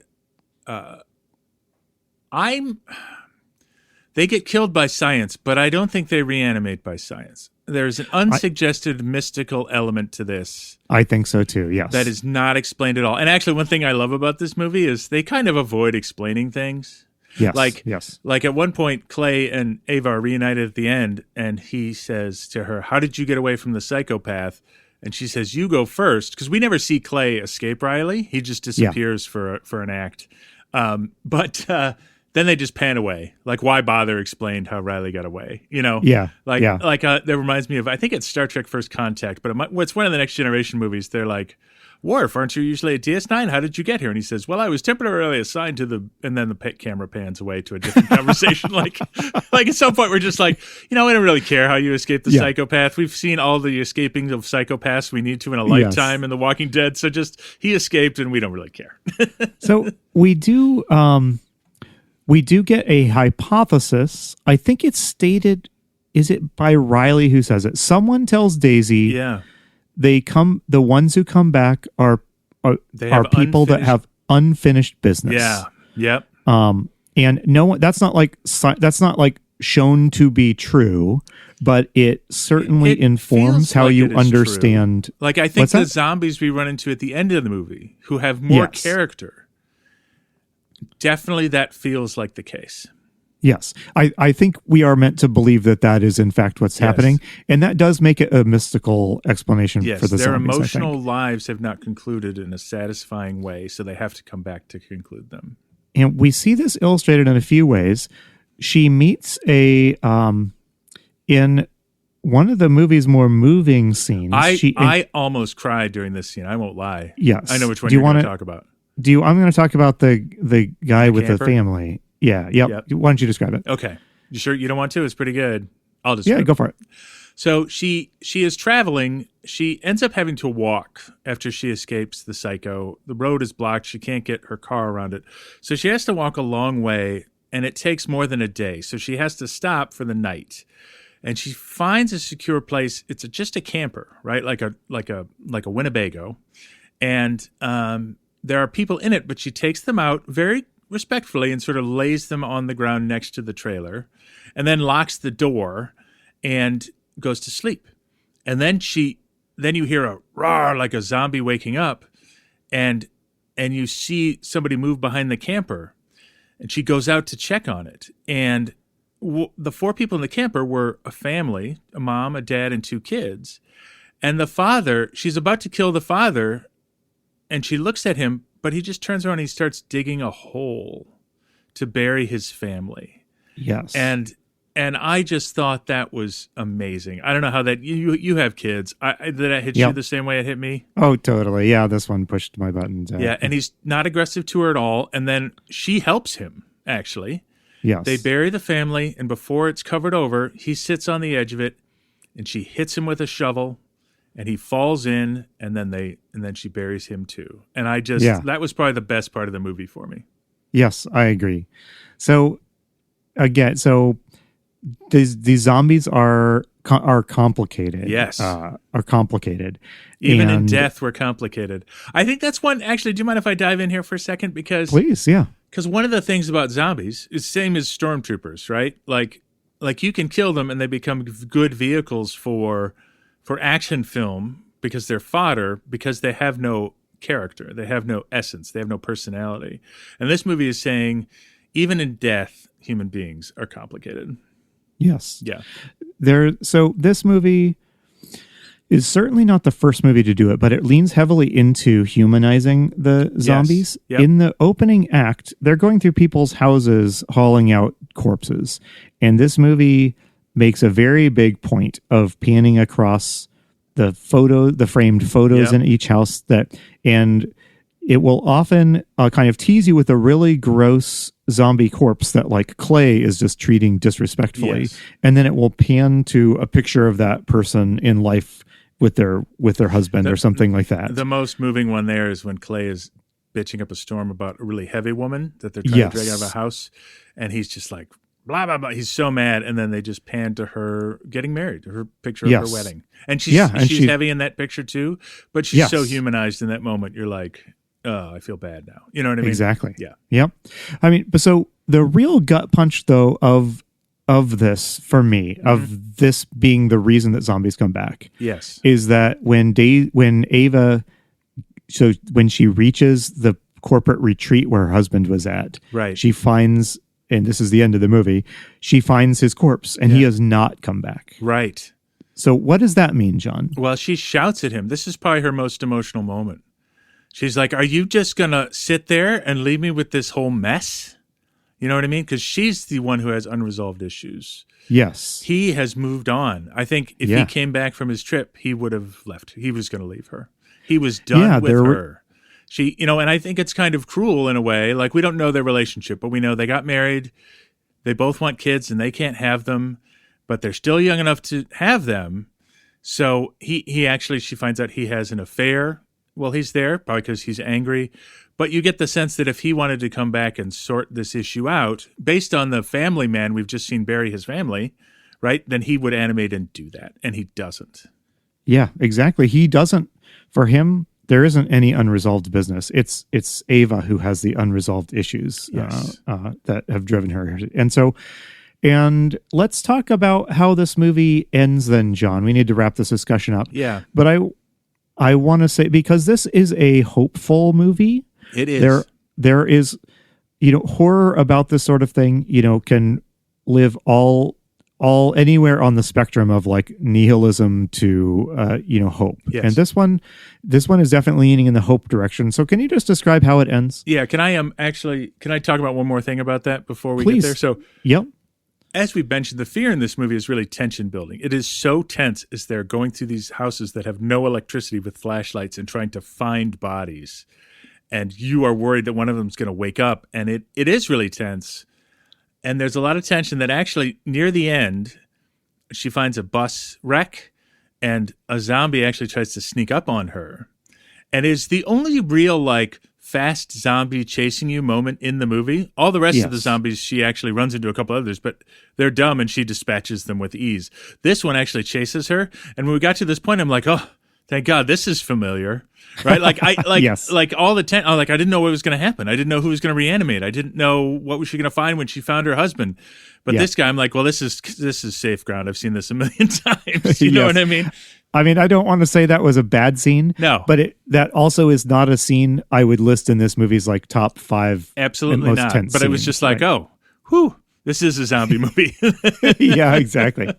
get killed by science, but I don't think they reanimate by science. There's an unsuggested mystical element to this. I think so too, yes. That is not explained at all. And actually, one thing I love about this movie is they kind of avoid explaining things. Yes. Like at one point, Clay and Ava are reunited at the end, and he says to her, "How did you get away from the psychopath?" And she says, "You go first," because we never see Clay escape Riley. He just disappears for an act. But then they just pan away. Like, why bother explained how Riley got away? You know? Yeah. That reminds me of, I think it's Star Trek First Contact, but it's one of the Next Generation movies. They're like, "Worf, aren't you usually at DS9? How did you get here?" And he says, "Well, I was temporarily assigned to the," and then the camera pans away to a different conversation. Like at some point we're just like, we don't really care how you escape the psychopath. We've seen all the escaping of psychopaths we need to in a lifetime in The Walking Dead. So just, he escaped and we don't really care. So we do get a hypothesis. I think it's stated, is it by Riley who says it? Someone tells Daisy, the ones who come back are people that have unfinished business. Yeah. Yep. And no one, that's not like shown to be true, but it certainly informs how you understand. True. Like, I think the zombies we run into at the end of the movie who have more character, definitely that feels like the case. Yes. I think we are meant to believe that is in fact what's happening. And that does make it a mystical explanation for the their zombies, emotional lives have not concluded in a satisfying way, so they have to come back to conclude them. And we see this illustrated in a few ways. She meets in one of the movie's more moving scenes. I almost cried during this scene. I won't lie. Yes. I know which one you're going to talk about. I'm going to talk about the guy with the family. Yeah. Yep. Why don't you describe it? Okay. You sure you don't want to? It's pretty good. I'll describe it. Go for it. So she is traveling. She ends up having to walk after she escapes the psycho. The road is blocked. She can't get her car around it. So she has to walk a long way, and it takes more than a day. So she has to stop for the night. And she finds a secure place. It's just a camper, right? Like a Winnebago. And there are people in it, but she takes them out very respectfully and sort of lays them on the ground next to the trailer, and then locks the door and goes to sleep. And then you hear a roar like a zombie waking up, and you see somebody move behind the camper, and she goes out to check on it. And the four people in the camper were a family, a mom, a dad, and two kids. And the father, she's about to kill the father, and she looks at him, but he just turns around and he starts digging a hole to bury his family. Yes. And I just thought that was amazing. I don't know how that you have kids. Did that hit you the same way it hit me? Oh, totally. Yeah, this one pushed my buttons. Yeah, and he's not aggressive to her at all. And then she helps him, actually. Yes. They bury the family, and before it's covered over, he sits on the edge of it, and she hits him with a shovel, and he falls in, and then she buries him too. And that was probably the best part of the movie for me. Yes, I agree. So again, these zombies are complicated. Yes. Are complicated. Even in death, we're complicated. I think that's one. Actually, do you mind if I dive in here for a second? Please, yeah. Because one of the things about zombies is same as stormtroopers, right? Like you can kill them and they become good vehicles for action film because they're fodder, because they have no character, they have no essence, they have no personality. And this movie is saying, even in death, human beings are complicated. Yes. Yeah. So this movie is certainly not the first movie to do it, but it leans heavily into humanizing the zombies. Yes. Yep. In the opening act, they're going through people's houses, hauling out corpses. And this movie makes a very big point of panning across the framed photos in each house, and it will often kind of tease you with a really gross zombie corpse that like Clay is just treating disrespectfully. Yes. And then it will pan to a picture of that person in life with their husband or something like that. The most moving one there is when Clay is bitching up a storm about a really heavy woman that they're trying to drag out of a house, and he's just like, blah, blah, blah. He's so mad. And then they just pan to her getting married, her picture of her wedding. And she's heavy in that picture too, but she's so humanized in that moment. You're like, oh, I feel bad now. You know what I mean? Exactly. Yeah. Yep. I mean, but so the real gut punch though of this for me, of this being the reason that zombies come back. Yes. Is that when Ava, when she reaches the corporate retreat where her husband was at, right, she finds and this is the end of the movie, she finds his corpse and he has not come back. Right. So what does that mean, John? Well, she shouts at him. This is probably her most emotional moment. She's like, are you just going to sit there and leave me with this whole mess? You know what I mean? Because she's the one who has unresolved issues. Yes. He has moved on. I think if he came back from his trip, he would have left. He was going to leave her. He was done with her. She, and I think it's kind of cruel in a way. Like, we don't know their relationship, but we know they got married. They both want kids and they can't have them, but they're still young enough to have them. So she finds out he has an affair. Well, he's there probably because he's angry, but you get the sense that if he wanted to come back and sort this issue out based on the family man we've just seen bury his family, right? Then he would animate and do that. And he doesn't. Yeah, exactly. He doesn't. For him, there isn't any unresolved business. It's Ava who has the unresolved issues that have driven her. And let's talk about how this movie ends then, John. We need to wrap this discussion up. Yeah. But I want to say, because this is a hopeful movie. It is. There is, horror about this sort of thing, can live all anywhere on the spectrum of like nihilism to hope. Yes. And this one is definitely leaning in the hope direction. So can you just describe how it ends? Yeah, can I talk about one more thing about that before we Please. get there? So yep. As we mentioned, the fear in this movie is really tension building. It is so tense as they're going through these houses that have no electricity with flashlights and trying to find bodies. And you are worried that one of them is going to wake up. And it is really tense. And there's a lot of tension that actually near the end, she finds a bus wreck and a zombie actually tries to sneak up on her. And is the only real fast zombie chasing you moment in the movie. All the rest of the zombies, she actually runs into a couple others, but they're dumb and she dispatches them with ease. This one actually chases her. And when we got to this point, I'm like, oh, thank God, this is familiar. Right? All the I didn't know what was going to happen. I didn't know who was going to reanimate. I didn't know what was she going to find when she found her husband. But this guy, I'm like, well, this is safe ground. I've seen this a million times. You know what I mean? I mean, I don't want to say that was a bad scene. No. But that also is not a scene I would list in this movie's top 5 Absolutely most not. tense But it was just like, oh, whew, this is a zombie movie. Yeah, exactly. All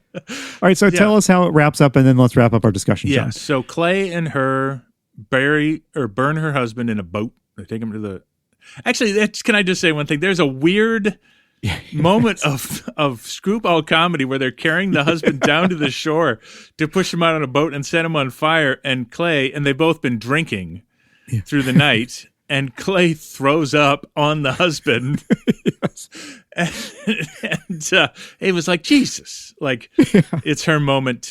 right, so tell us how it wraps up, and then let's wrap up our discussion, John. So Clay and her burn her husband in a boat. They take him to the... Actually, can I just say one thing? There's a weird... moment of screwball comedy where they're carrying the husband down to the shore to push him out on a boat and set him on fire, and they've both been drinking through the night, and Clay throws up on the husband. and it was like, Jesus, it's her moment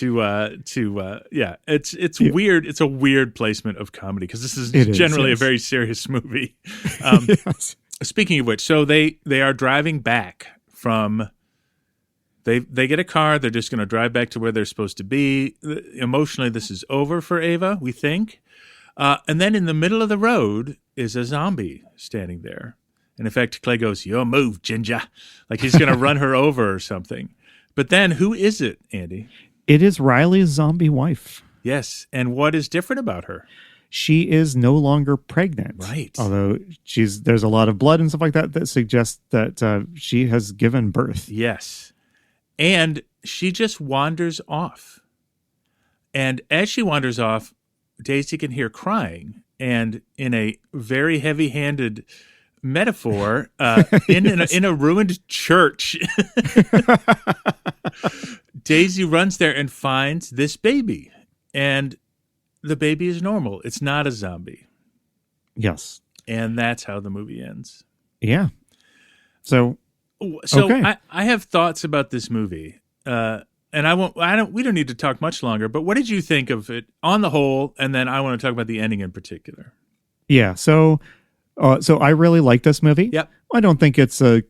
it's weird. It's a weird placement of comedy because this is generally a very serious movie. Speaking of which, so they are driving back from, they get a car. They're just going to drive back to where they're supposed to be. Emotionally, this is over for Ava, we think. And then in the middle of the road is a zombie standing there. And in fact, Clay goes, "Your move, Ginger." Like he's going to run her over or something. But then who is it, Andy? It is Riley's zombie wife. Yes. And what is different about her? She is no longer pregnant. Right. Although there's a lot of blood and stuff like that suggests that she has given birth. Yes. And she just wanders off. And as she wanders off, Daisy can hear crying. And in a very heavy-handed metaphor, in a ruined church, Daisy runs there and finds this baby. And the baby is normal. It's not a zombie. Yes. And that's how the movie ends. Yeah. So okay. I have thoughts about this movie. And we don't need to talk much longer, but what did you think of it on the whole? And then I want to talk about the ending in particular. Yeah. So I really like this movie. Yep. I don't think it's a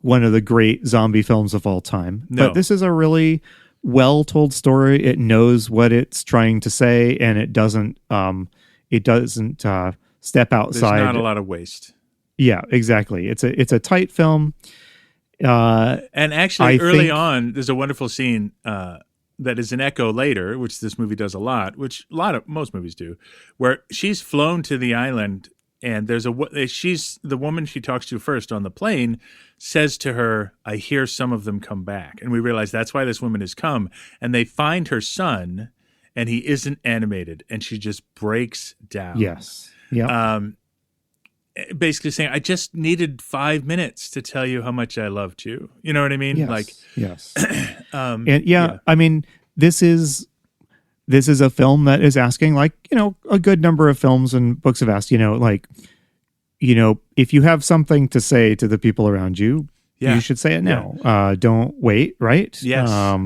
one of the great zombie films of all time, No. but this is a really well-told story. It knows what it's trying to say, and it doesn't step outside. There's not a lot of waste. Yeah, exactly. It's a tight film. And actually, early on, there's a wonderful scene that is an echo later, which this movie does a lot, which most movies do, where she's flown to the island And she's the woman she talks to first on the plane says to her, I hear some of them come back. And we realize that's why this woman has come. And they find her son, and he isn't animated, and she just breaks down. Yes. Yeah. Basically saying, I just needed 5 minutes to tell you how much I loved you. You know what I mean? Yes. Yes. I mean, this is a film that is asking, like, a good number of films and books have asked, if you have something to say to the people around you, you should say it now. Yeah. Don't wait, right? Yes.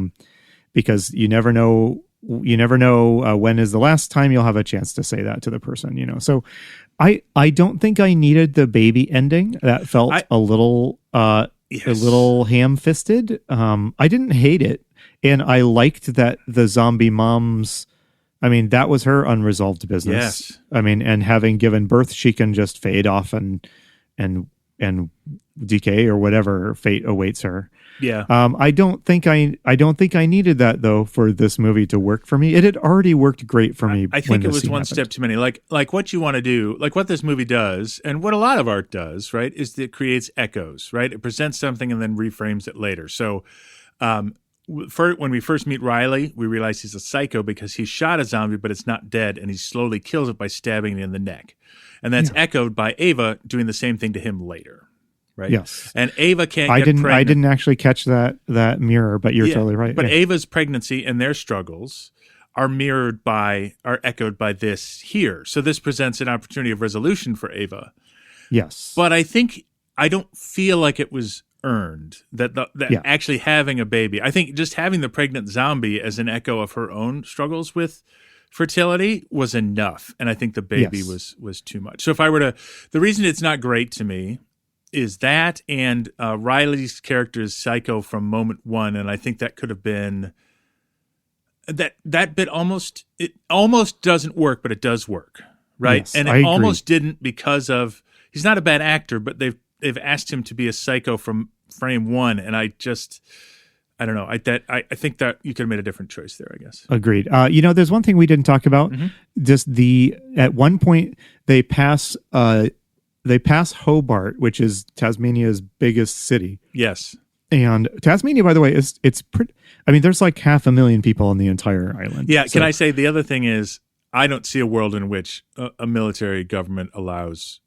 Because you never know when is the last time you'll have a chance to say that to the person, So I don't think I needed the baby ending. That felt a little ham-fisted. I didn't hate it. And I liked that the zombie mom's, I mean, that was her unresolved business. Yes. I mean, and having given birth, she can just fade off and decay or whatever fate awaits her. Yeah. I don't think I needed that though for this movie to work for me. It had already worked great for me. I think it was one step too many. Like what you want to do, like what this movie does, and what a lot of art does, right, is that it creates echoes, right? It presents something and then reframes it later. So, when we first meet Riley, we realize he's a psycho because he shot a zombie, but it's not dead, and he slowly kills it by stabbing it in the neck. And that's echoed by Ava doing the same thing to him later, right? Yes. And Ava can't get pregnant. I didn't actually catch that mirror, but you're totally right. But Ava's pregnancy and their struggles are echoed by this here. So this presents an opportunity of resolution for Ava. Yes. But I don't feel like it was earned that actually having a baby. I think just having the pregnant zombie as an echo of her own struggles with fertility was enough, and I think the baby was too much. So if I were to, the reason it's not great to me is that, and Riley's character is psycho from moment one, and I think that could have been that bit almost doesn't work, but it does work, right? Yes, and it almost didn't because of he's not a bad actor, but they've asked him to be a psycho from frame one, and I don't know. I think that you could have made a different choice there, I guess. Agreed. There's one thing we didn't talk about. Mm-hmm. Just at one point they pass Hobart, which is Tasmania's biggest city. Yes. And Tasmania, by the way, it's pretty. I mean, there's like 500,000 people on the entire island. Yeah. So, can I say the other thing is I don't see a world in which a military government allows,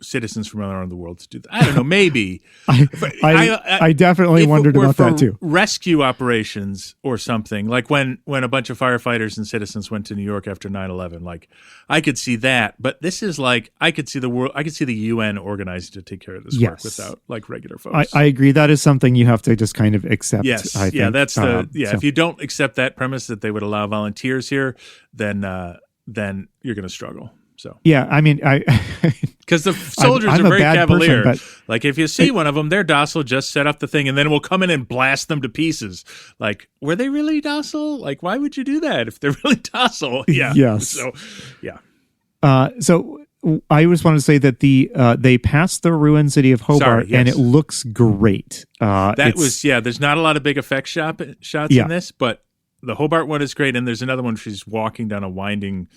citizens from around the world to do that. I don't know, maybe. I definitely wondered about that too. Rescue operations or something, like when a bunch of firefighters and citizens went to New York after 9/11, like I could see that. But this is like I could see the UN organized to take care of this work without like regular folks. I agree. That is something you have to just kind of accept. Yes. I think. That's if you don't accept that premise that they would allow volunteers here, then you're going to struggle. So yeah, I mean, because the soldiers are very cavalier. Person, like if you see one of them, they're docile. Just set up the thing, and then we'll come in and blast them to pieces. Like, were they really docile? Like, why would you do that if they're really docile? Yeah. Yes. So, yeah. So I just wanted to say that they passed the ruined city of Hobart, and it looks great. There's not a lot of big effect shots in this, but the Hobart one is great, and there's another one. She's walking down a winding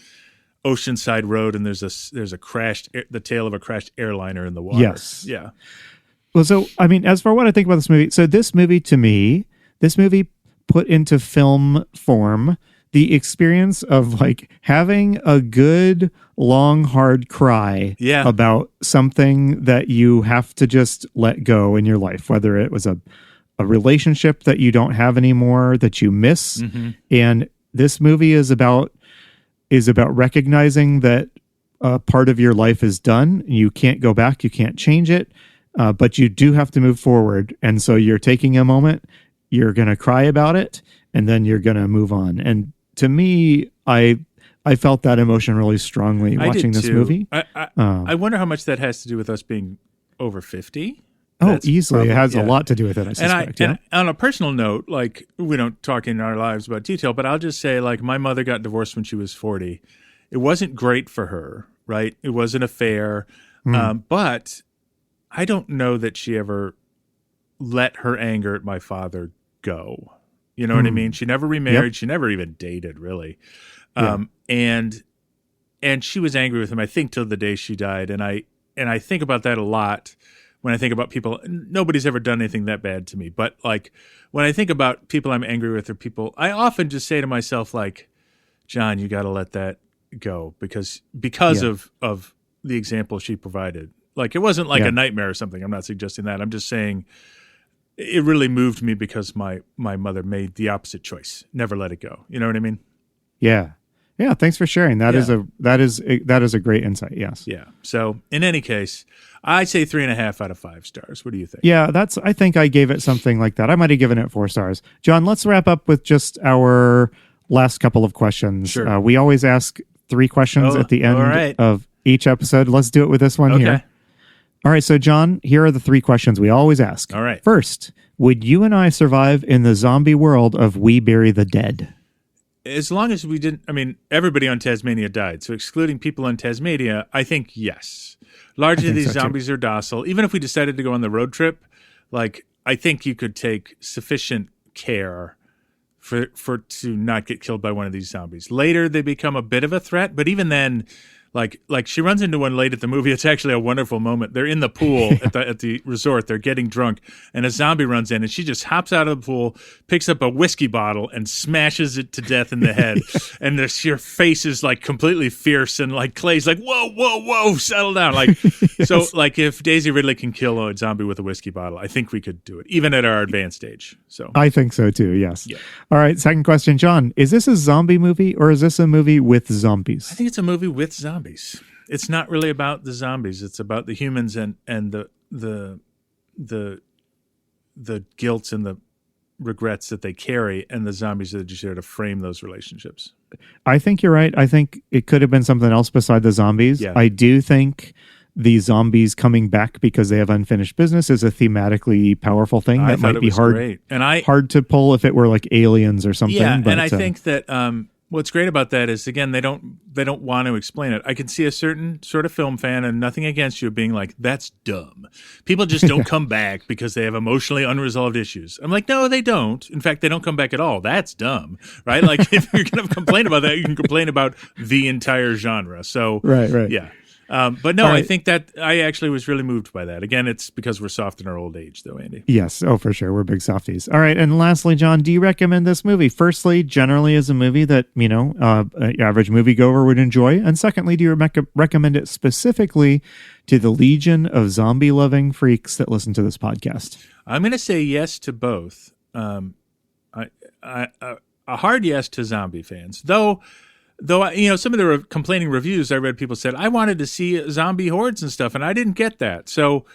oceanside road, and there's the tail of a crashed airliner in the water. Yes. Yeah. Well, so I mean, as for what I think about this movie, so this movie put into film form the experience of like having a good long hard cry about something that you have to just let go in your life, whether it was a relationship that you don't have anymore that you miss. Mm-hmm. And this movie is about recognizing that part of your life is done. You can't go back. You can't change it, but you do have to move forward. And so you're taking a moment, you're going to cry about it, and then you're going to move on. And to me, I felt that emotion really strongly watching this movie. I wonder how much that has to do with us being over 50. That's easily. It has a lot to do with it, I suspect. And on a personal note, like we don't talk in our lives about detail, but I'll just say like my mother got divorced when she was 40. It wasn't great for her, right? It was an affair. But I don't know that she ever let her anger at my father go. You know what I mean? She never remarried. Yep. She never even dated, really. And and she was angry with him, I think, till the day she died. And I think about that a lot when I think about people. Nobody's ever done anything that bad to me, but like when I think about people I'm angry with or people, I often just say to myself, like, John, you got to let that go because of the example she provided. Like, it wasn't like a nightmare or something. I'm not suggesting that. I'm just saying it really moved me because my mother made the opposite choice. Never let it go. You know what I mean? Yeah. Yeah. Thanks for sharing. That is a great insight. Yes. Yeah. So in any case, I say 3.5 out of 5 stars. What do you think? Yeah, I think I gave it something like that. I might have given it 4 stars. John, let's wrap up with just our last couple of questions. Sure. We always ask 3 questions at the end of each episode. Let's do it with this one here. All right, so John, here are the 3 questions we always ask. All right. First, would you and I survive in the zombie world of We Bury the Dead? As long as we didn't, I mean, everybody on Tasmania died. So excluding people on Tasmania, I think yes. Largely these zombies are docile. Even if we decided to go on the road trip, like, I think you could take sufficient care for to not get killed by one of these zombies. Later, they become a bit of a threat, but even then, like she runs into one late at the movie. It's actually a wonderful moment. They're in the pool at the resort. They're getting drunk, and a zombie runs in, and she just hops out of the pool, picks up a whiskey bottle, and smashes it to death in the head. And your face is like completely fierce, and like Clay's like, whoa, whoa, whoa, settle down. Like, so like if Daisy Ridley can kill a zombie with a whiskey bottle, I think we could do it, even at our advanced age. So I think so too. Yes. Yeah. All right. Second question, John. Is this a zombie movie or is this a movie with zombies? I think it's a movie with zombies. It's not really about the zombies. It's about the humans and the guilt and the regrets that they carry, and the zombies that are just there to frame those relationships. I think you're right. I think it could have been something else beside the zombies. Yeah. I do think the zombies coming back because they have unfinished business is a thematically powerful thing that might be hard to pull if it were like Aliens or something. Yeah, but, and I think that what's great about that is, again, they don't want to explain it. I can see a certain sort of film fan, and nothing against you, being like, that's dumb. People just don't come back because they have emotionally unresolved issues. I'm like, no, they don't. In fact, they don't come back at all. That's dumb, right? Like, if you're going to complain about that, you can complain about the entire genre. So, right. Yeah. But no, Right. I think that I actually was really moved by that. Again, it's because we're soft in our old age, though, Andy. Yes. Oh, for sure. We're big softies. All right. And lastly, John, do you recommend this movie? Firstly, generally as a movie that, an average moviegoer would enjoy. And secondly, do you recommend it specifically to the legion of zombie-loving freaks that listen to this podcast? I'm going to say yes to both. A hard yes to zombie fans, though, some of the complaining reviews I read, people said, I wanted to see zombie hordes and stuff, and I didn't get that. So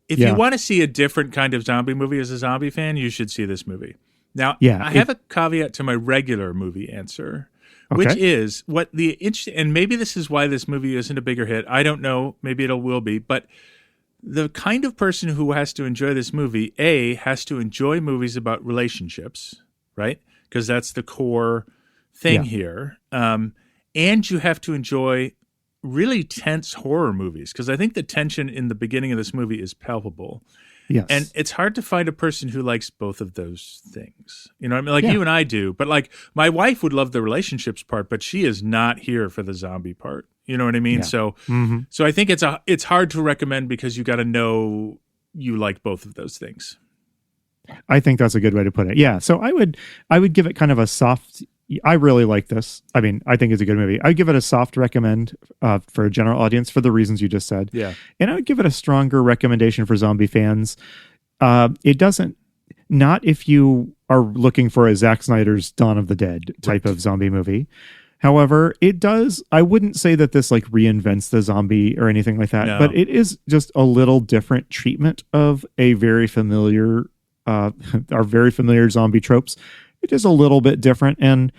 if you want to see a different kind of zombie movie as a zombie fan, you should see this movie. Now, I have a caveat to my regular movie answer, which is and maybe this is why this movie isn't a bigger hit. I don't know. Maybe it will be. But the kind of person who has to enjoy this movie, has to enjoy movies about relationships, right? Because that's the core thing here. And you have to enjoy really tense horror movies, because I think the tension in the beginning of this movie is palpable. Yes. And it's hard to find a person who likes both of those things. You know what I mean? Like you and I do. But like my wife would love the relationships part, but she is not here for the zombie part. You know what I mean? Yeah. So I think it's hard to recommend because you got to know you like both of those things. I think that's a good way to put it. Yeah. So I would give it kind of a soft. I really like this. I mean, I think it's a good movie. I'd give it a soft recommend for a general audience for the reasons you just said. Yeah. And I would give it a stronger recommendation for zombie fans. It doesn't, not if you are looking for a Zack Snyder's Dawn of the Dead type of zombie movie. However, it does, I wouldn't say that this like reinvents the zombie or anything like that, but it is just a little different treatment of a very familiar, our very familiar zombie tropes. It is a little bit different. And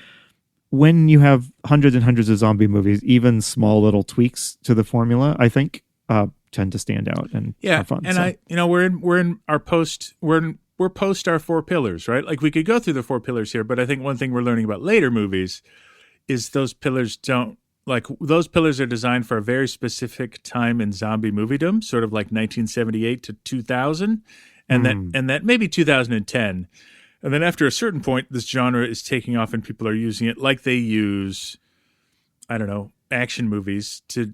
when you have hundreds and hundreds of zombie movies, even small little tweaks to the formula, I think tend to stand out and are fun. And so. We're in our post, we're post our 4 pillars, right? Like we could go through the 4 pillars here, but I think one thing we're learning about later movies is those pillars those pillars are designed for a very specific time in zombie moviedom, sort of like 1978 to 2000, and that maybe 2010. And then after a certain point, this genre is taking off and people are using it like they use, I don't know, action movies to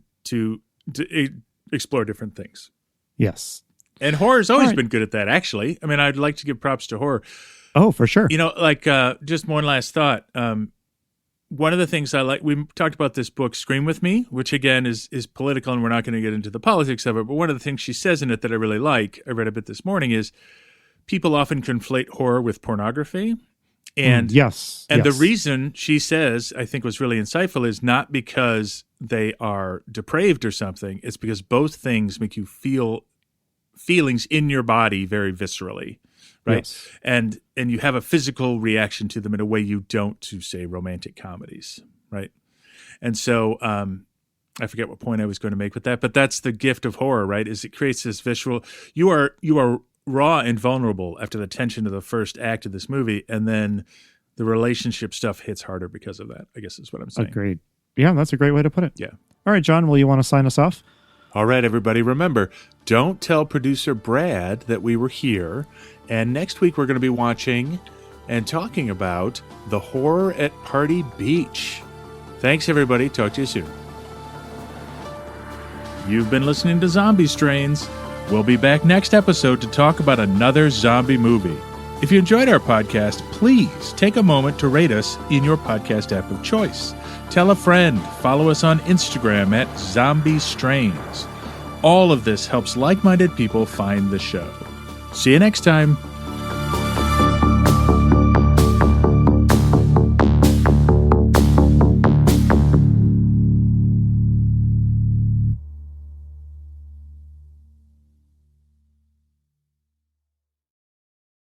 explore different things. Yes. And horror's always been good at that, actually. I mean, I'd like to give props to horror. Oh, for sure. You know, like, just one last thought. One of the things I like, we talked about this book, Scream With Me, which again is political, and we're not going to get into the politics of it, but one of the things she says in it that I really like, I read a bit this morning, is people often conflate horror with pornography. And the reason she says, I think was really insightful, is not because they are depraved or something. It's because both things make you feel feelings in your body very viscerally, right? Yes. And you have a physical reaction to them in a way you don't to, say, romantic comedies, right? And so I forget what point I was going to make with that, but that's the gift of horror, right? Is it creates this visceral. You are raw and vulnerable after the tension of the first act of this movie, and then the relationship stuff hits harder because of that, I guess is what I'm saying. Agreed. Yeah, that's a great way to put it. Yeah. All right, John, will you want to sign us off? All right, everybody, remember, don't tell producer Brad that we were here, and next week we're going to be watching and talking about The Horror at Party Beach. Thanks, everybody. Talk to you soon. You've been listening to Zombie Strains. We'll be back next episode to talk about another zombie movie. If you enjoyed our podcast, please take a moment to rate us in your podcast app of choice. Tell a friend. Follow us on Instagram at zombiestrains. All of this helps like-minded people find the show. See you next time.